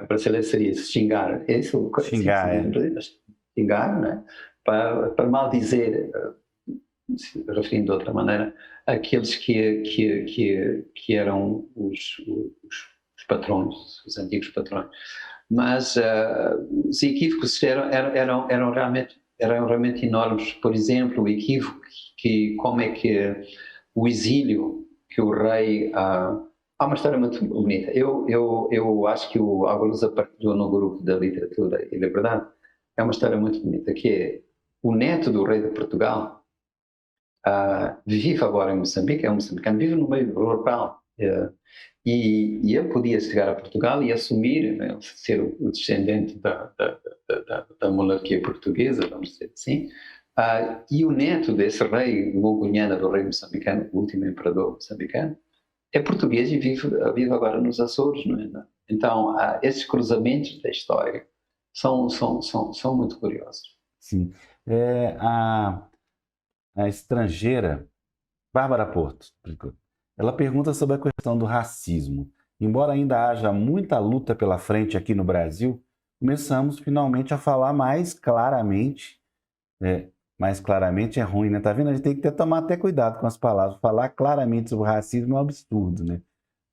brasileiro seria xingar. É isso? Xingar, xingar, não é? Para maldizer, se referindo de outra maneira, aqueles que eram os patrões, os antigos patrões. Mas os equívocos eram realmente enormes. Por exemplo, o equívoco como é que o exílio que o rei... há uma história muito bonita. Eu acho que o Agalusa partilhou no grupo da Literatura e Liberdade. É uma história muito bonita, que é o neto do rei de Portugal, vive agora em Moçambique, é um moçambicano, vive no meio rural. E ele podia chegar a Portugal e assumir, né, ser o descendente da monarquia portuguesa, vamos dizer assim, e o neto desse rei Mogoniana, do rei moçambicano, o último imperador moçambicano, é português e vive agora nos Açores, não é? Então, esses cruzamentos da história são muito curiosos. Sim. A estrangeira, Bárbara Porto, ela pergunta sobre a questão do racismo. Embora ainda haja muita luta pela frente aqui no Brasil, começamos finalmente a falar mais claramente. Mais claramente é ruim, né? Tá vendo? A gente tem que tomar até cuidado com as palavras. Falar claramente sobre o racismo é um absurdo, né?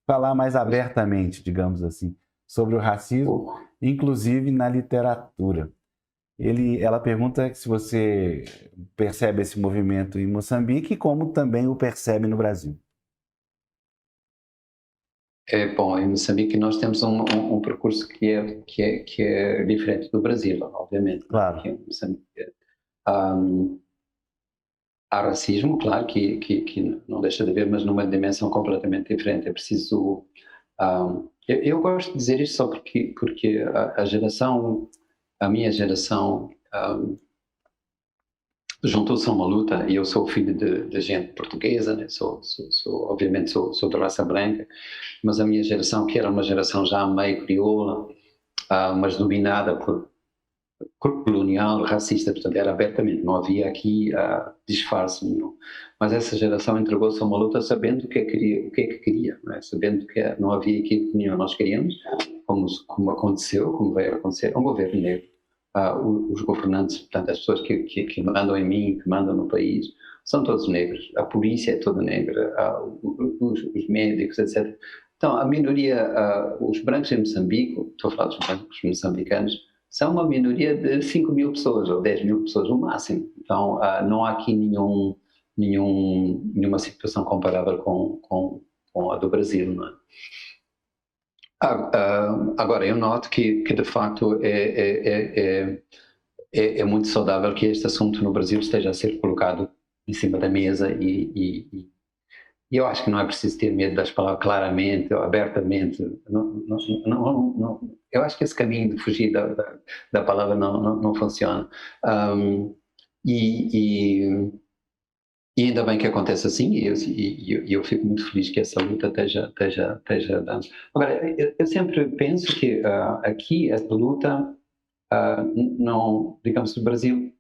Falar mais abertamente, digamos assim, sobre o racismo, inclusive na literatura. Ela pergunta se você percebe esse movimento em Moçambique e como também o percebe no Brasil. Bom, em Moçambique nós temos um percurso que é diferente do Brasil, obviamente. Claro. Em Moçambique, há racismo, claro, que não deixa de haver, mas numa dimensão completamente diferente. É preciso. Eu gosto de dizer isto só porque a minha geração, juntou-se a uma luta, e eu sou filho de gente portuguesa, né? Obviamente sou de raça branca, mas a minha geração, que era uma geração já meio crioula, mas dominada por colonial, racista, portanto era abertamente, não havia aqui disfarce nenhum. Mas essa geração entregou-se a uma luta sabendo o que é que queria, não é? Sabendo que não havia aquilo que nenhum nós queríamos, como aconteceu, como veio a acontecer, um governo negro. Os governantes, portanto as pessoas que mandam em mim, que mandam no país, são todos negros, a polícia é toda negra, os médicos, etc. Então a minoria, os brancos em Moçambique, estou a falar dos brancos moçambicanos, são uma minoria de 5 mil pessoas ou 10 mil pessoas no máximo. Então não há aqui nenhuma situação comparável com a do Brasil, não é? Agora, eu noto que de facto é muito saudável que este assunto no Brasil esteja a ser colocado em cima da mesa e eu acho que não é preciso ter medo das palavras claramente ou abertamente. Eu acho que esse caminho de fugir da palavra não funciona. E ainda bem que acontece assim, e eu fico muito feliz que essa luta esteja dando. Agora, eu sempre penso que aqui essa luta, não, digamos, o Brasil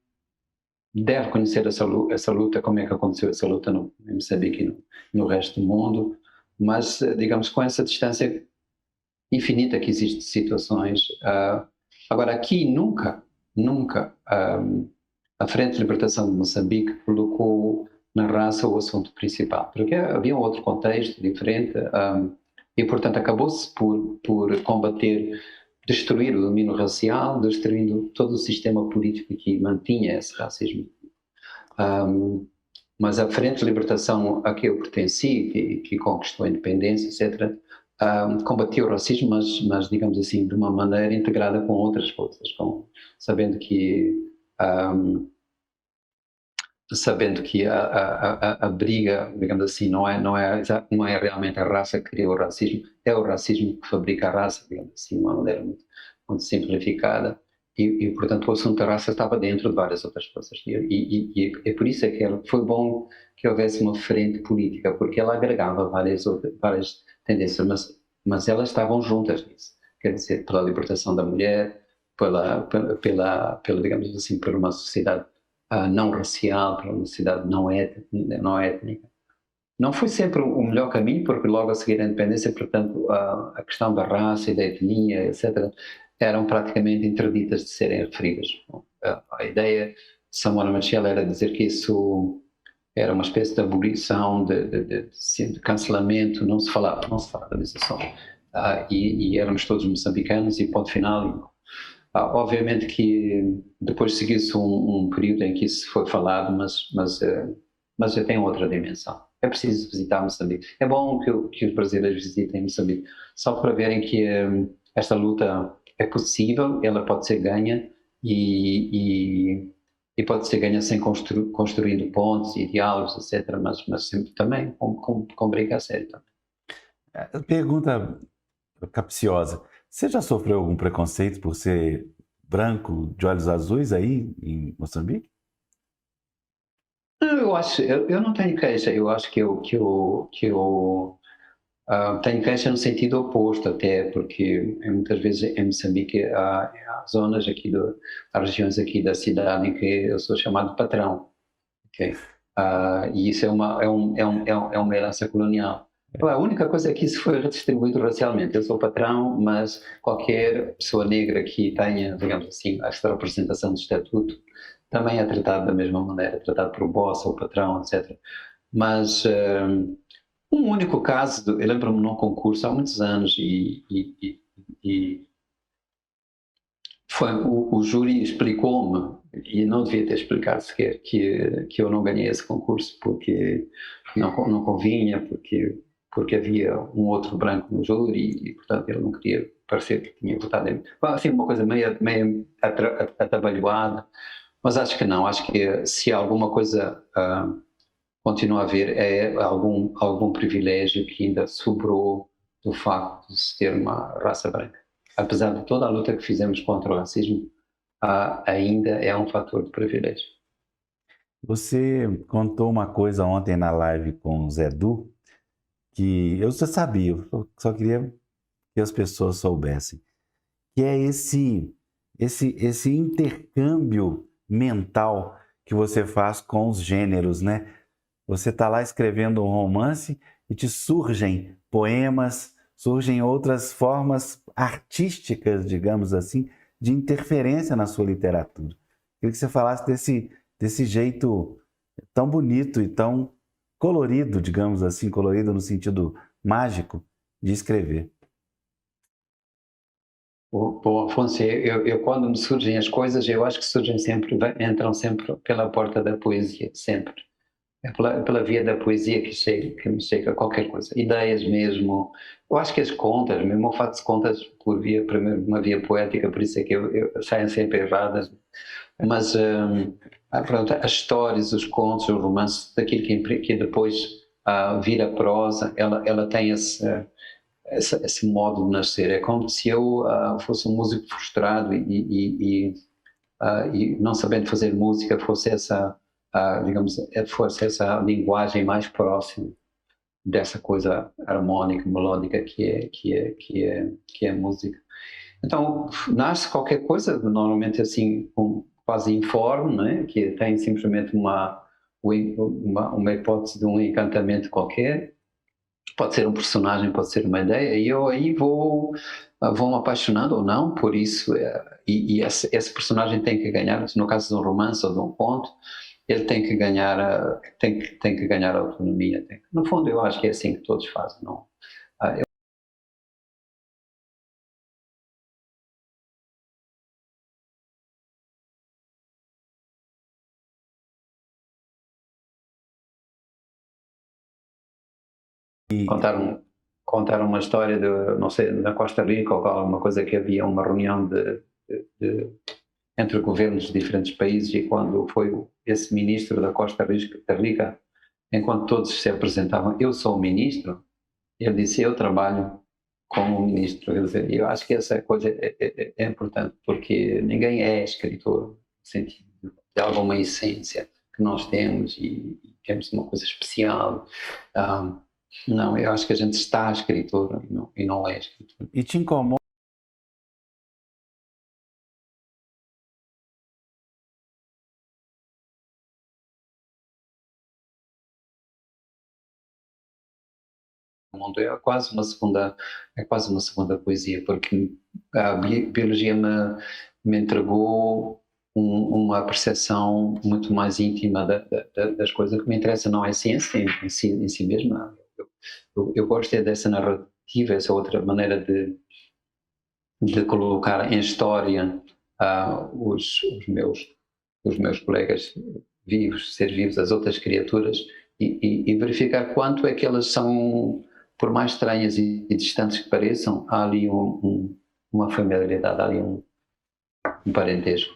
deve conhecer essa luta, como é que aconteceu essa luta em Moçambique e no resto do mundo, mas, digamos, com essa distância infinita que existe de situações. Agora, aqui nunca a Frente de Libertação de Moçambique colocou na raça o assunto principal, porque havia um outro contexto diferente e, portanto, acabou-se por combater, destruir o domínio racial, destruindo todo o sistema político que mantinha esse racismo. Mas a Frente de Libertação a que eu pertenci, que conquistou a independência, etc., combatiu o racismo, mas, digamos assim, de uma maneira integrada com outras forças, sabendo que a briga, digamos assim, não é realmente a raça que cria o racismo, é o racismo que fabrica a raça, digamos assim, de uma maneira muito simplificada, e portanto o assunto da raça estava dentro de várias outras forças, e é por isso que foi bom que houvesse uma frente política, porque ela agregava várias tendências, mas elas estavam juntas nisso, quer dizer, pela libertação da mulher, pela digamos assim, por uma sociedade não racial, para uma sociedade não étnica. Não foi sempre o melhor caminho, porque logo a seguir a independência, portanto, a questão da raça e da etnia, etc., eram praticamente interditas de serem referidas. A ideia de Samuel Machel era dizer que isso era uma espécie de abolição, de cancelamento, não se falava disso só. E éramos todos moçambicanos e ponto final. Obviamente que depois seguiu-se um período em que isso foi falado, mas já tem outra dimensão. É preciso visitar Moçambique. É bom que os brasileiros visitem Moçambique, só para verem que esta luta é possível, ela pode ser ganha e pode ser ganha sem construindo pontes e diálogos, etc., mas sempre também com briga a sério. Pergunta capciosa. Você já sofreu algum preconceito por ser branco, de olhos azuis aí em Moçambique? Eu não tenho queixa. Eu acho que eu tenho queixa no sentido oposto, até porque muitas vezes em Moçambique há zonas há regiões aqui da cidade em que eu sou chamado patrão, okay? E isso é uma herança colonial. A única coisa é que isso foi redistribuído racialmente. Eu sou patrão, mas qualquer pessoa negra que tenha, digamos assim, esta representação do estatuto também é tratado da mesma maneira, tratado por boss ou patrão, etc. Mas um único caso, eu lembro-me num concurso há muitos anos e foi, o júri explicou-me, e não devia ter explicado sequer, que eu não ganhei esse concurso porque não convinha, porque havia um outro branco no júri e, portanto, ele não queria parecer que tinha votado em mim. Assim, uma coisa meio atabalhoada, mas acho que não. Acho que se alguma coisa continua a haver é algum privilégio que ainda sobrou do facto de se ter uma raça branca. Apesar de toda a luta que fizemos contra o racismo, ainda é um fator de privilégio. Você contou uma coisa ontem na live com o Zé Du, que eu já sabia, eu só queria que as pessoas soubessem, que é esse intercâmbio mental que você faz com os gêneros, né? Você está lá escrevendo um romance e te surgem poemas, surgem outras formas artísticas, digamos assim, de interferência na sua literatura. Queria que você falasse desse jeito tão bonito e tão colorido, digamos assim, colorido no sentido mágico de escrever. Bom, Afonso, eu quando me surgem as coisas, eu acho que entram sempre pela porta da poesia, sempre. É pela via da poesia que me chega qualquer coisa. Ideias mesmo. Eu acho que as contas, mesmo o facto de contas por primeiro, uma via poética, por isso é que eu saem sempre erradas. Mas pronto, as histórias, os contos, os romances, daquilo que depois vira prosa, ela tem esse modo de nascer. É como se eu fosse um músico frustrado e não sabendo fazer música fosse fosse essa linguagem mais próxima dessa coisa harmónica, melódica que é a música. Então, nasce qualquer coisa, normalmente assim, quase informe, né? Que tem simplesmente uma hipótese de um encantamento qualquer. Pode ser um personagem, pode ser uma ideia, e eu aí vou me apaixonando ou não por isso, e esse personagem tem que ganhar, no caso de um romance ou de um conto, ele tem que ganhar tem que ganhar autonomia. No fundo, eu acho que é assim que todos fazem, não? Contar uma história não sei, na Costa Rica ou alguma coisa, que havia uma reunião entre governos de diferentes países, e quando foi esse ministro da Costa Rica, enquanto todos se apresentavam, eu sou o ministro, ele disse, eu trabalho como ministro. Quer dizer, eu acho que essa coisa é importante, porque ninguém é escritor, no sentido de alguma essência que nós temos e temos uma coisa especial. Não, eu acho que a gente está escritor e não é escritor. E te incomoda Mundo é quase uma segunda poesia, porque a biologia me entregou uma percepção muito mais íntima das coisas. O que me interessa não é a ciência em si mesma. Eu gosto dessa narrativa, essa outra maneira de colocar em história os meus colegas vivos, seres vivos, as outras criaturas, e verificar quanto é que elas são, por mais estranhas e distantes que pareçam, há ali uma familiaridade, há ali um parentesco.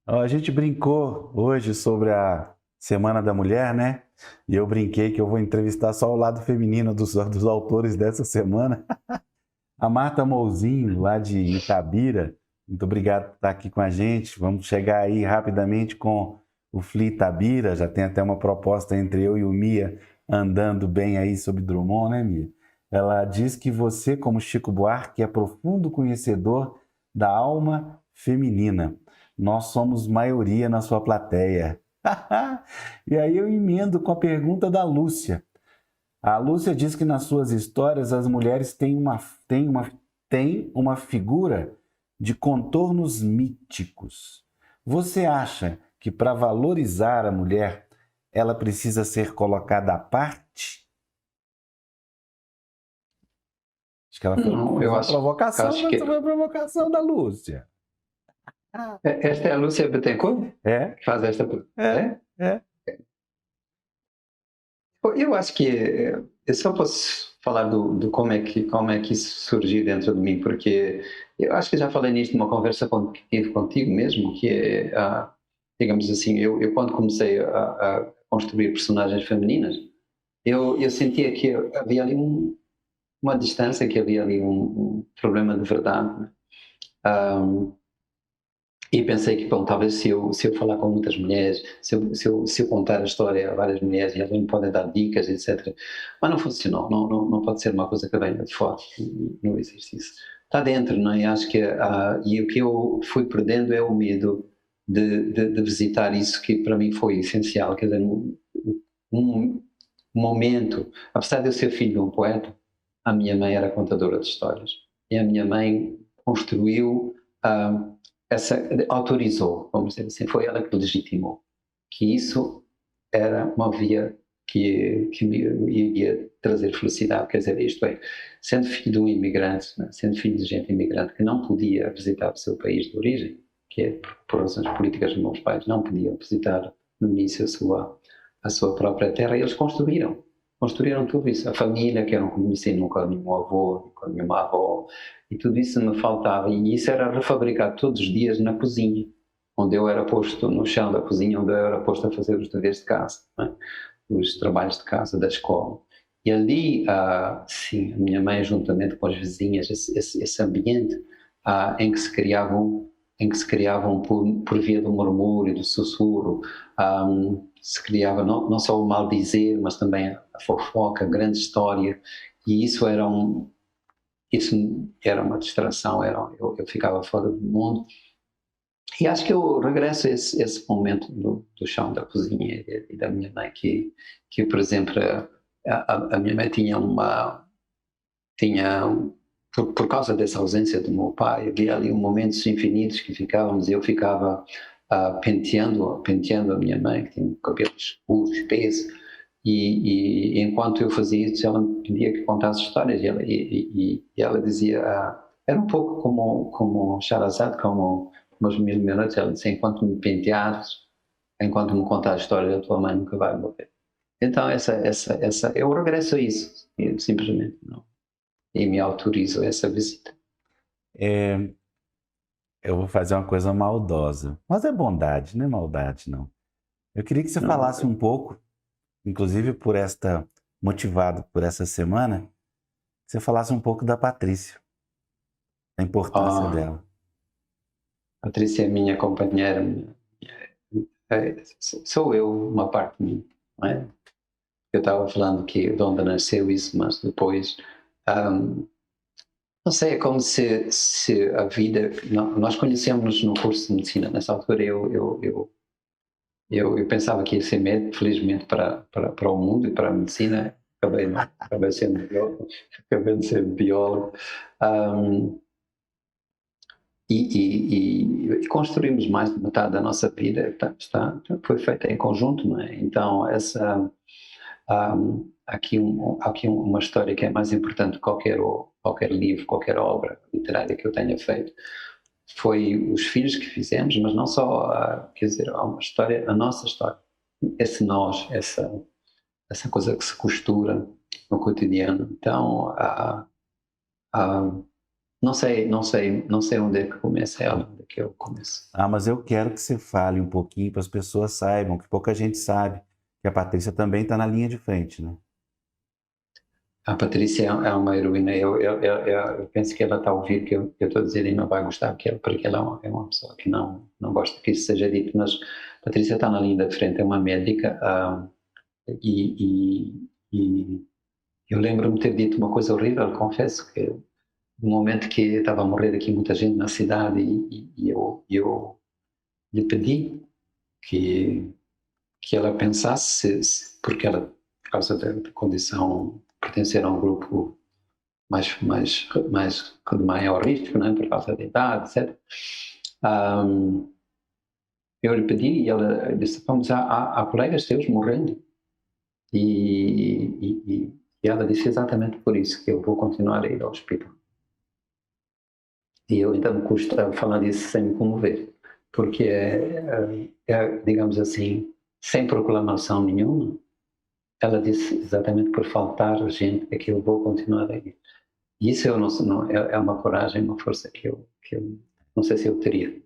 A gente brincou hoje sobre a Semana da Mulher, né? E eu brinquei que eu vou entrevistar só o lado feminino dos autores dessa semana. A Marta Mouzinho, lá de Itabira, muito obrigado por estar aqui com a gente. Vamos chegar aí rapidamente com o Fli Itabira, já tem até uma proposta entre eu e o Mia andando bem aí sobre Drummond, né, Mia? Ela diz que você, como Chico Buarque, é profundo conhecedor da alma feminina. Nós somos maioria na sua plateia. E aí eu emendo com a pergunta da Lúcia. A Lúcia diz que nas suas histórias as mulheres têm uma figura de contornos míticos. Você acha que para valorizar a mulher, ela precisa ser colocada à parte? Acho que ela fez Não, uma provocação, acho mas que foi uma provocação da Lúcia. esta é a Lúcia Bittencourt É, que faz esta pergunta. é, é. Eu acho que eu só posso falar do como é que isso surgiu dentro de mim, porque eu acho que já falei nisto numa conversa que tive contigo mesmo, que é, digamos assim, eu quando comecei a construir personagens femininas, eu sentia que havia ali uma distância, que havia ali um problema de verdade, né? E pensei que, bom, talvez se eu falar com muitas mulheres, se eu contar a história a várias mulheres e elas me podem dar dicas, etc. Mas não funcionou, não pode ser uma coisa que venha de fora, não existe isso. Está dentro, não é? Acho que, e o que eu fui perdendo é o medo de visitar isso, que para mim foi essencial, quer dizer, um momento, apesar de eu ser filho de um poeta, a minha mãe era contadora de histórias, e a minha mãe construiu autorizou, vamos dizer assim, foi ela que legitimou que isso era uma via que me iria trazer felicidade, quer dizer, isto é, sendo filho de um imigrante, né, sendo filho de gente imigrante que não podia visitar o seu país de origem, que é por razões políticas dos meus pais, não podiam visitar no início a sua própria terra, e eles construíram tudo isso, a família, que eu não conheci nunca nenhum avô, nunca nenhuma avó, e tudo isso me faltava, e isso era refabricado todos os dias na cozinha, onde eu era posto no chão da cozinha, onde eu era posto a fazer os deveres de casa, né? Os trabalhos de casa, da escola. E ali, sim, a minha mãe, juntamente com as vizinhas, esse ambiente em que se criavam por via do murmúrio, do sussurro, se criava não só o mal dizer, mas também a fofoca, a grande história, e isso era uma distração, eu ficava fora do mundo. E acho que eu regresso a esse momento do chão da cozinha e da minha mãe, que por exemplo, a minha mãe por causa dessa ausência do meu pai, havia ali momentos infinitos que eu ficava penteando a minha mãe, que tinha cabelos escuros, espesso, e enquanto eu fazia isso, ela me pedia que contasse histórias, e ela dizia, era um pouco como Sherazade, como os meus minutos, ela disse, enquanto me penteares, enquanto me contar a história da tua mãe, nunca vai morrer. Então, eu regresso a isso, simplesmente, não. E me autorizo essa visita. Eu vou fazer uma coisa maldosa, mas é bondade, não é maldade, não. Eu queria que você falasse um pouco, inclusive motivado por essa semana, que você falasse um pouco da Patrícia, da importância dela. Patrícia é minha companheira, sou eu, uma parte de mim, não é? Eu estava falando que de onde nasceu isso, mas depois, não sei, é como se a vida, nós conhecemos no curso de medicina, nessa altura eu pensava que ia ser médico, felizmente para o mundo e para a medicina, acabei sendo biólogo, acabei de ser biólogo. E construímos mais de metade da nossa vida, foi feita em conjunto, não é? Então, aqui uma história que é mais importante que qualquer livro, qualquer obra literária que eu tenha feito, foi os filhos que fizemos, mas não só, quer dizer, há uma história, a nossa história, esse nós, essa coisa que se costura no cotidiano. Então, não sei onde é que começa ela, onde é que eu começo. Mas eu quero que você fale um pouquinho para as pessoas saibam, que pouca gente sabe, que a Patrícia também está na linha de frente, né? A Patrícia é uma heroína. Eu penso que ela está a ouvir que eu estou a dizer e não vai gostar, porque ela é uma pessoa que não gosta que isso seja dito, mas a Patrícia está na linha da frente, é uma médica, e eu lembro-me de ter dito uma coisa horrível, confesso, que no momento que estava a morrer aqui muita gente na cidade, e eu lhe pedi que ela pensasse, porque ela por causa da condição, pertencer a um grupo mais de maior risco, né, por causa da idade, etc. Eu lhe pedi e ela disse, vamos, há colegas teus morrendo. E ela disse exatamente por isso que eu vou continuar a ir ao hospital. E eu ainda me custa falar disso sem me comover, porque digamos assim, sem proclamação nenhuma, ela disse exatamente por faltar gente é que eu vou continuar a ir. E isso é uma coragem, uma força que eu não sei se eu teria.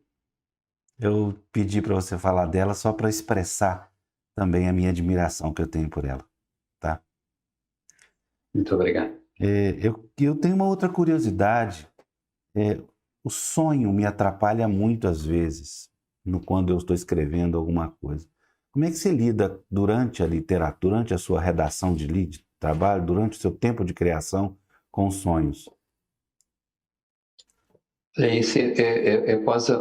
Eu pedi para você falar dela só para expressar também a minha admiração que eu tenho por ela, tá? Muito obrigado. Eu tenho uma outra curiosidade. O sonho me atrapalha muito às vezes, quando eu estou escrevendo alguma coisa. Como é que você lida durante a literatura, durante a sua redação de trabalho, durante o seu tempo de criação com os sonhos? Isso é quase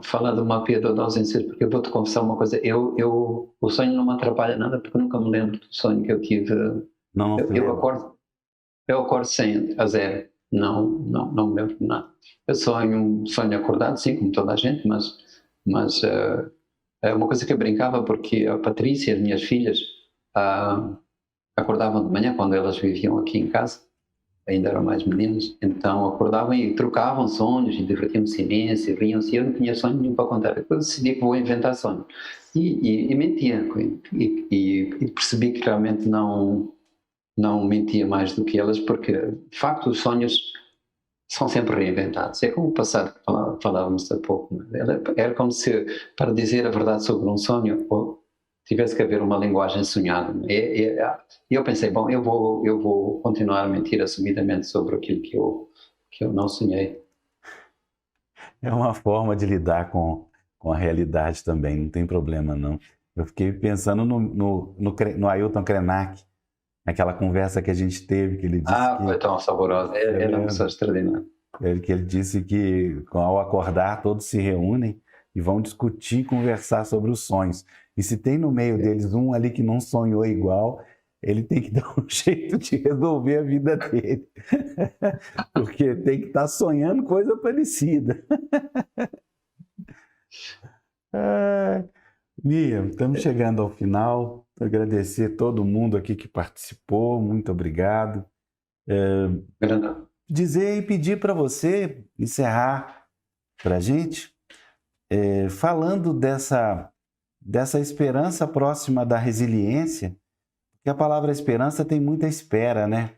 falar de uma piedade de ausência, porque eu vou-te confessar uma coisa, o sonho não me atrapalha nada, porque nunca me lembro do sonho que eu tive. Não, eu acordo sem, a zero, não me lembro de nada. Eu sonho acordado, sim, como toda a gente, mas é uma coisa que eu brincava, porque a Patrícia e as minhas filhas acordavam de manhã, quando elas viviam aqui em casa, ainda eram mais meninas, então acordavam e trocavam sonhos e divertiam-se imenso, riam-se, e eu não tinha sonho nenhum para contar. Depois decidi que vou inventar sonho. E mentia, e percebi que realmente não mentia mais do que elas, porque de facto os sonhos são sempre reinventados. É como o passado que falávamos há pouco. Era como se, para dizer a verdade sobre um sonho, tivesse que haver uma linguagem sonhada. E eu pensei, bom, eu vou continuar a mentir assumidamente sobre aquilo que eu não sonhei. É uma forma de lidar com a realidade também, não tem problema não. Eu fiquei pensando no Ailton Krenak, naquela conversa que a gente teve, que ele disse foi tão saborosa, era uma pessoa extraordinária. Que ele disse que ao acordar todos se reúnem e vão discutir e conversar sobre os sonhos. E se tem no meio deles um ali que não sonhou igual, ele tem que dar um jeito de resolver a vida dele. Porque tem que estar sonhando coisa parecida. Mia, estamos chegando ao final. Agradecer todo mundo aqui que participou. Muito obrigado. Dizer e pedir para você encerrar para a gente falando dessa esperança próxima da resiliência, porque a palavra esperança tem muita espera, né?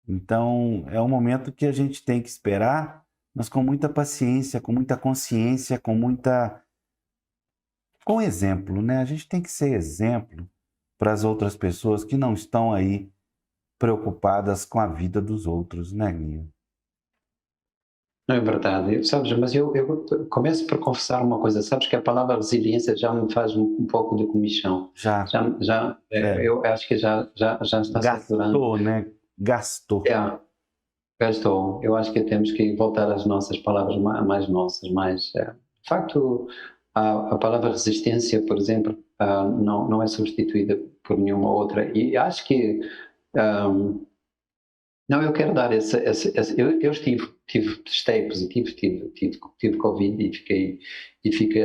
Então, é um momento que a gente tem que esperar, mas com muita paciência, com muita consciência, com exemplo, né? A gente tem que ser exemplo para as outras pessoas que não estão aí preocupadas com a vida dos outros, né, Guinha? Não é verdade, sabes, mas eu começo por confessar uma coisa, sabes que a palavra resiliência já me faz um pouco de comichão. Já. Eu acho que já está saturando. Gastou, né? Gastou. Gastou. Eu acho que temos que voltar às nossas palavras mais nossas, mais... De facto, a palavra resistência, por exemplo, não é substituída por nenhuma outra. E acho que... não, eu quero dar eu testei positivo, tive Covid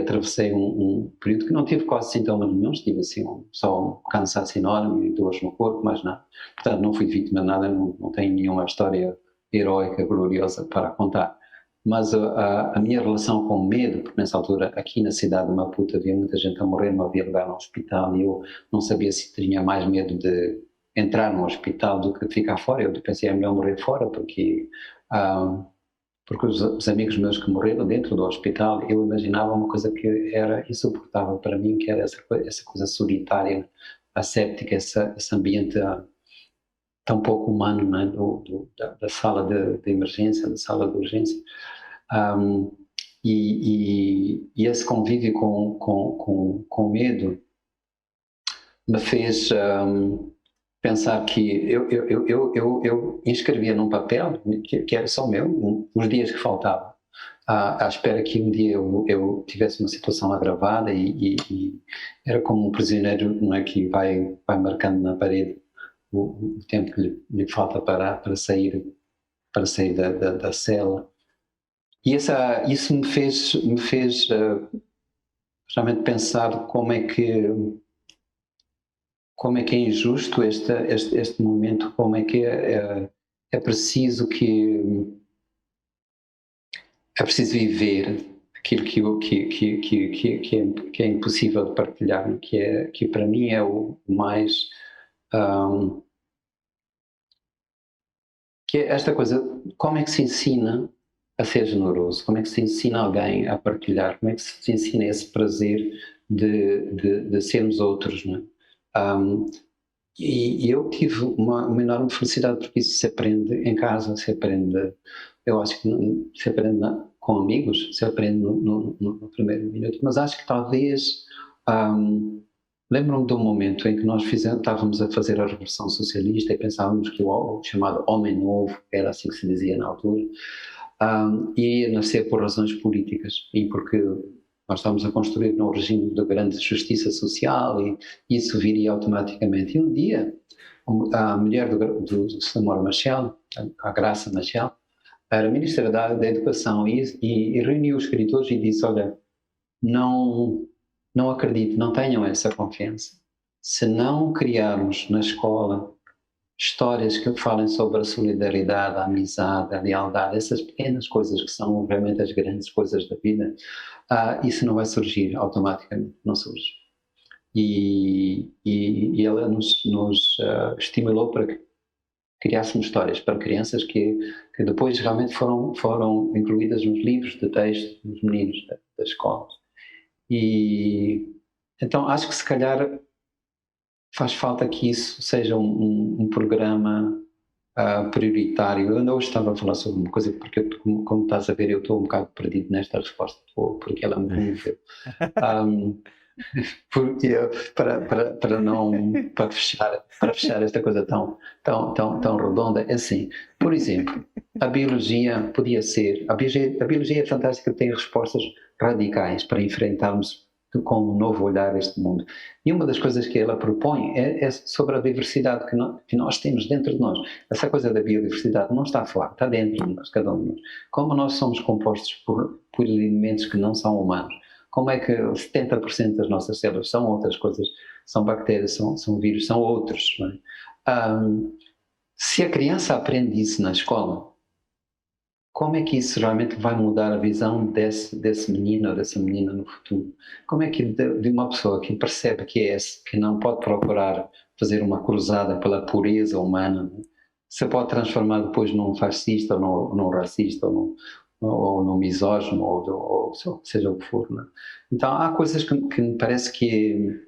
atravessei um período que não tive quase sintomas nenhum, tive assim só um cansaço enorme e dores no corpo, mais nada. Portanto, não fui vítima de nada, não tenho nenhuma história heroica, gloriosa para contar. Mas a minha relação com o medo, porque nessa altura aqui na cidade de Maputo havia muita gente a morrer, não havia lugar no hospital e eu não sabia se tinha mais medo de entrar no hospital do que ficar fora. Eu pensei, é melhor morrer fora, porque os amigos meus que morreram dentro do hospital, eu imaginava uma coisa que era insuportável para mim, que era essa coisa solitária, asséptica, esse ambiente tão pouco humano, né, da sala de emergência, da sala de urgência. E esse convívio com medo me fez... pensar que eu inscrevia num papel, que era só meu, os dias que faltavam. à espera que um dia eu tivesse uma situação agravada e era como um prisioneiro, não é, que vai marcando na parede o tempo que lhe falta para sair da cela. E isso me fez realmente pensar como é que é injusto este momento, como é que é preciso viver aquilo que é impossível de partilhar, que para mim é o mais que é esta coisa, como é que se ensina a ser generoso, como é que se ensina alguém a partilhar, como é que se ensina esse prazer de sermos outros, não é? E eu tive uma enorme felicidade, porque isso se aprende em casa, se aprende, eu acho que se aprende com amigos, se aprende no primeiro minuto, mas acho que talvez, lembro-me de um momento em que nós estávamos a fazer a Revolução Socialista e pensávamos que o chamado Homem Novo, era assim que se dizia na altura, ia nascer por razões políticas e porque nós estávamos a construir num regime de grande justiça social e isso viria automaticamente. E um dia, a mulher do Sr. Machel, a Graça Machel, era ministra da Educação e reuniu os escritores e disse, olha, não acredito, não tenham essa confiança. Se não criarmos na escola histórias que falem sobre a solidariedade, a amizade, a lealdade, essas pequenas coisas que são realmente as grandes coisas da vida, isso não vai surgir automaticamente, não surge. E ela nos estimulou para que criássemos histórias para crianças que depois realmente foram incluídas nos livros de texto dos meninos da escola. E então acho que se calhar faz falta que isso seja um programa prioritário. Eu ainda hoje estava a falar sobre uma coisa, porque como estás a ver, eu estou um bocado perdido nesta resposta, porque ela me comoveu. Porque para fechar esta coisa tão redonda, é assim, por exemplo, a biologia podia ser, a biologia é fantástica, tem respostas radicais para enfrentarmos com um novo olhar este mundo. E uma das coisas que ela propõe é sobre a diversidade que nós temos dentro de nós. Essa coisa da biodiversidade não está fora, está dentro de nós, cada um de nós. Como nós somos compostos por elementos que não são humanos, como é que 70% das nossas células são outras coisas, são bactérias, são vírus, são outros. Não é? Se a criança aprende isso na escola, como é que isso realmente vai mudar a visão desse menino ou dessa menina no futuro? Como é que de uma pessoa que percebe que não pode procurar fazer uma cruzada pela pureza humana, não é? Se pode transformar depois num fascista ou num racista ou num misógino ou seja o que for, não é? Então há coisas que me parece que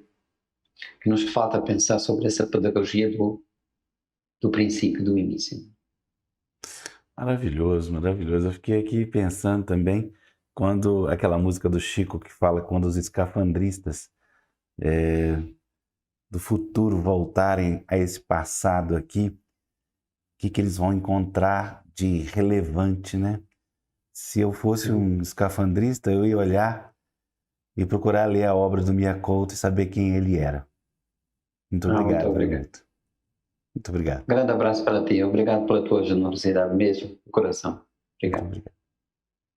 nos falta pensar sobre essa pedagogia do princípio, do início. Maravilhoso, maravilhoso. Eu fiquei aqui pensando também quando aquela música do Chico que fala quando os escafandristas do futuro voltarem a esse passado aqui, o que eles vão encontrar de relevante, né? Se eu fosse um escafandrista, eu ia olhar e procurar ler a obra do Mia Couto e saber quem ele era. Muito obrigado. Muito obrigado. Muito obrigado. Grande abraço para ti. Obrigado pela tua generosidade mesmo, do coração. Obrigado. Muito obrigado.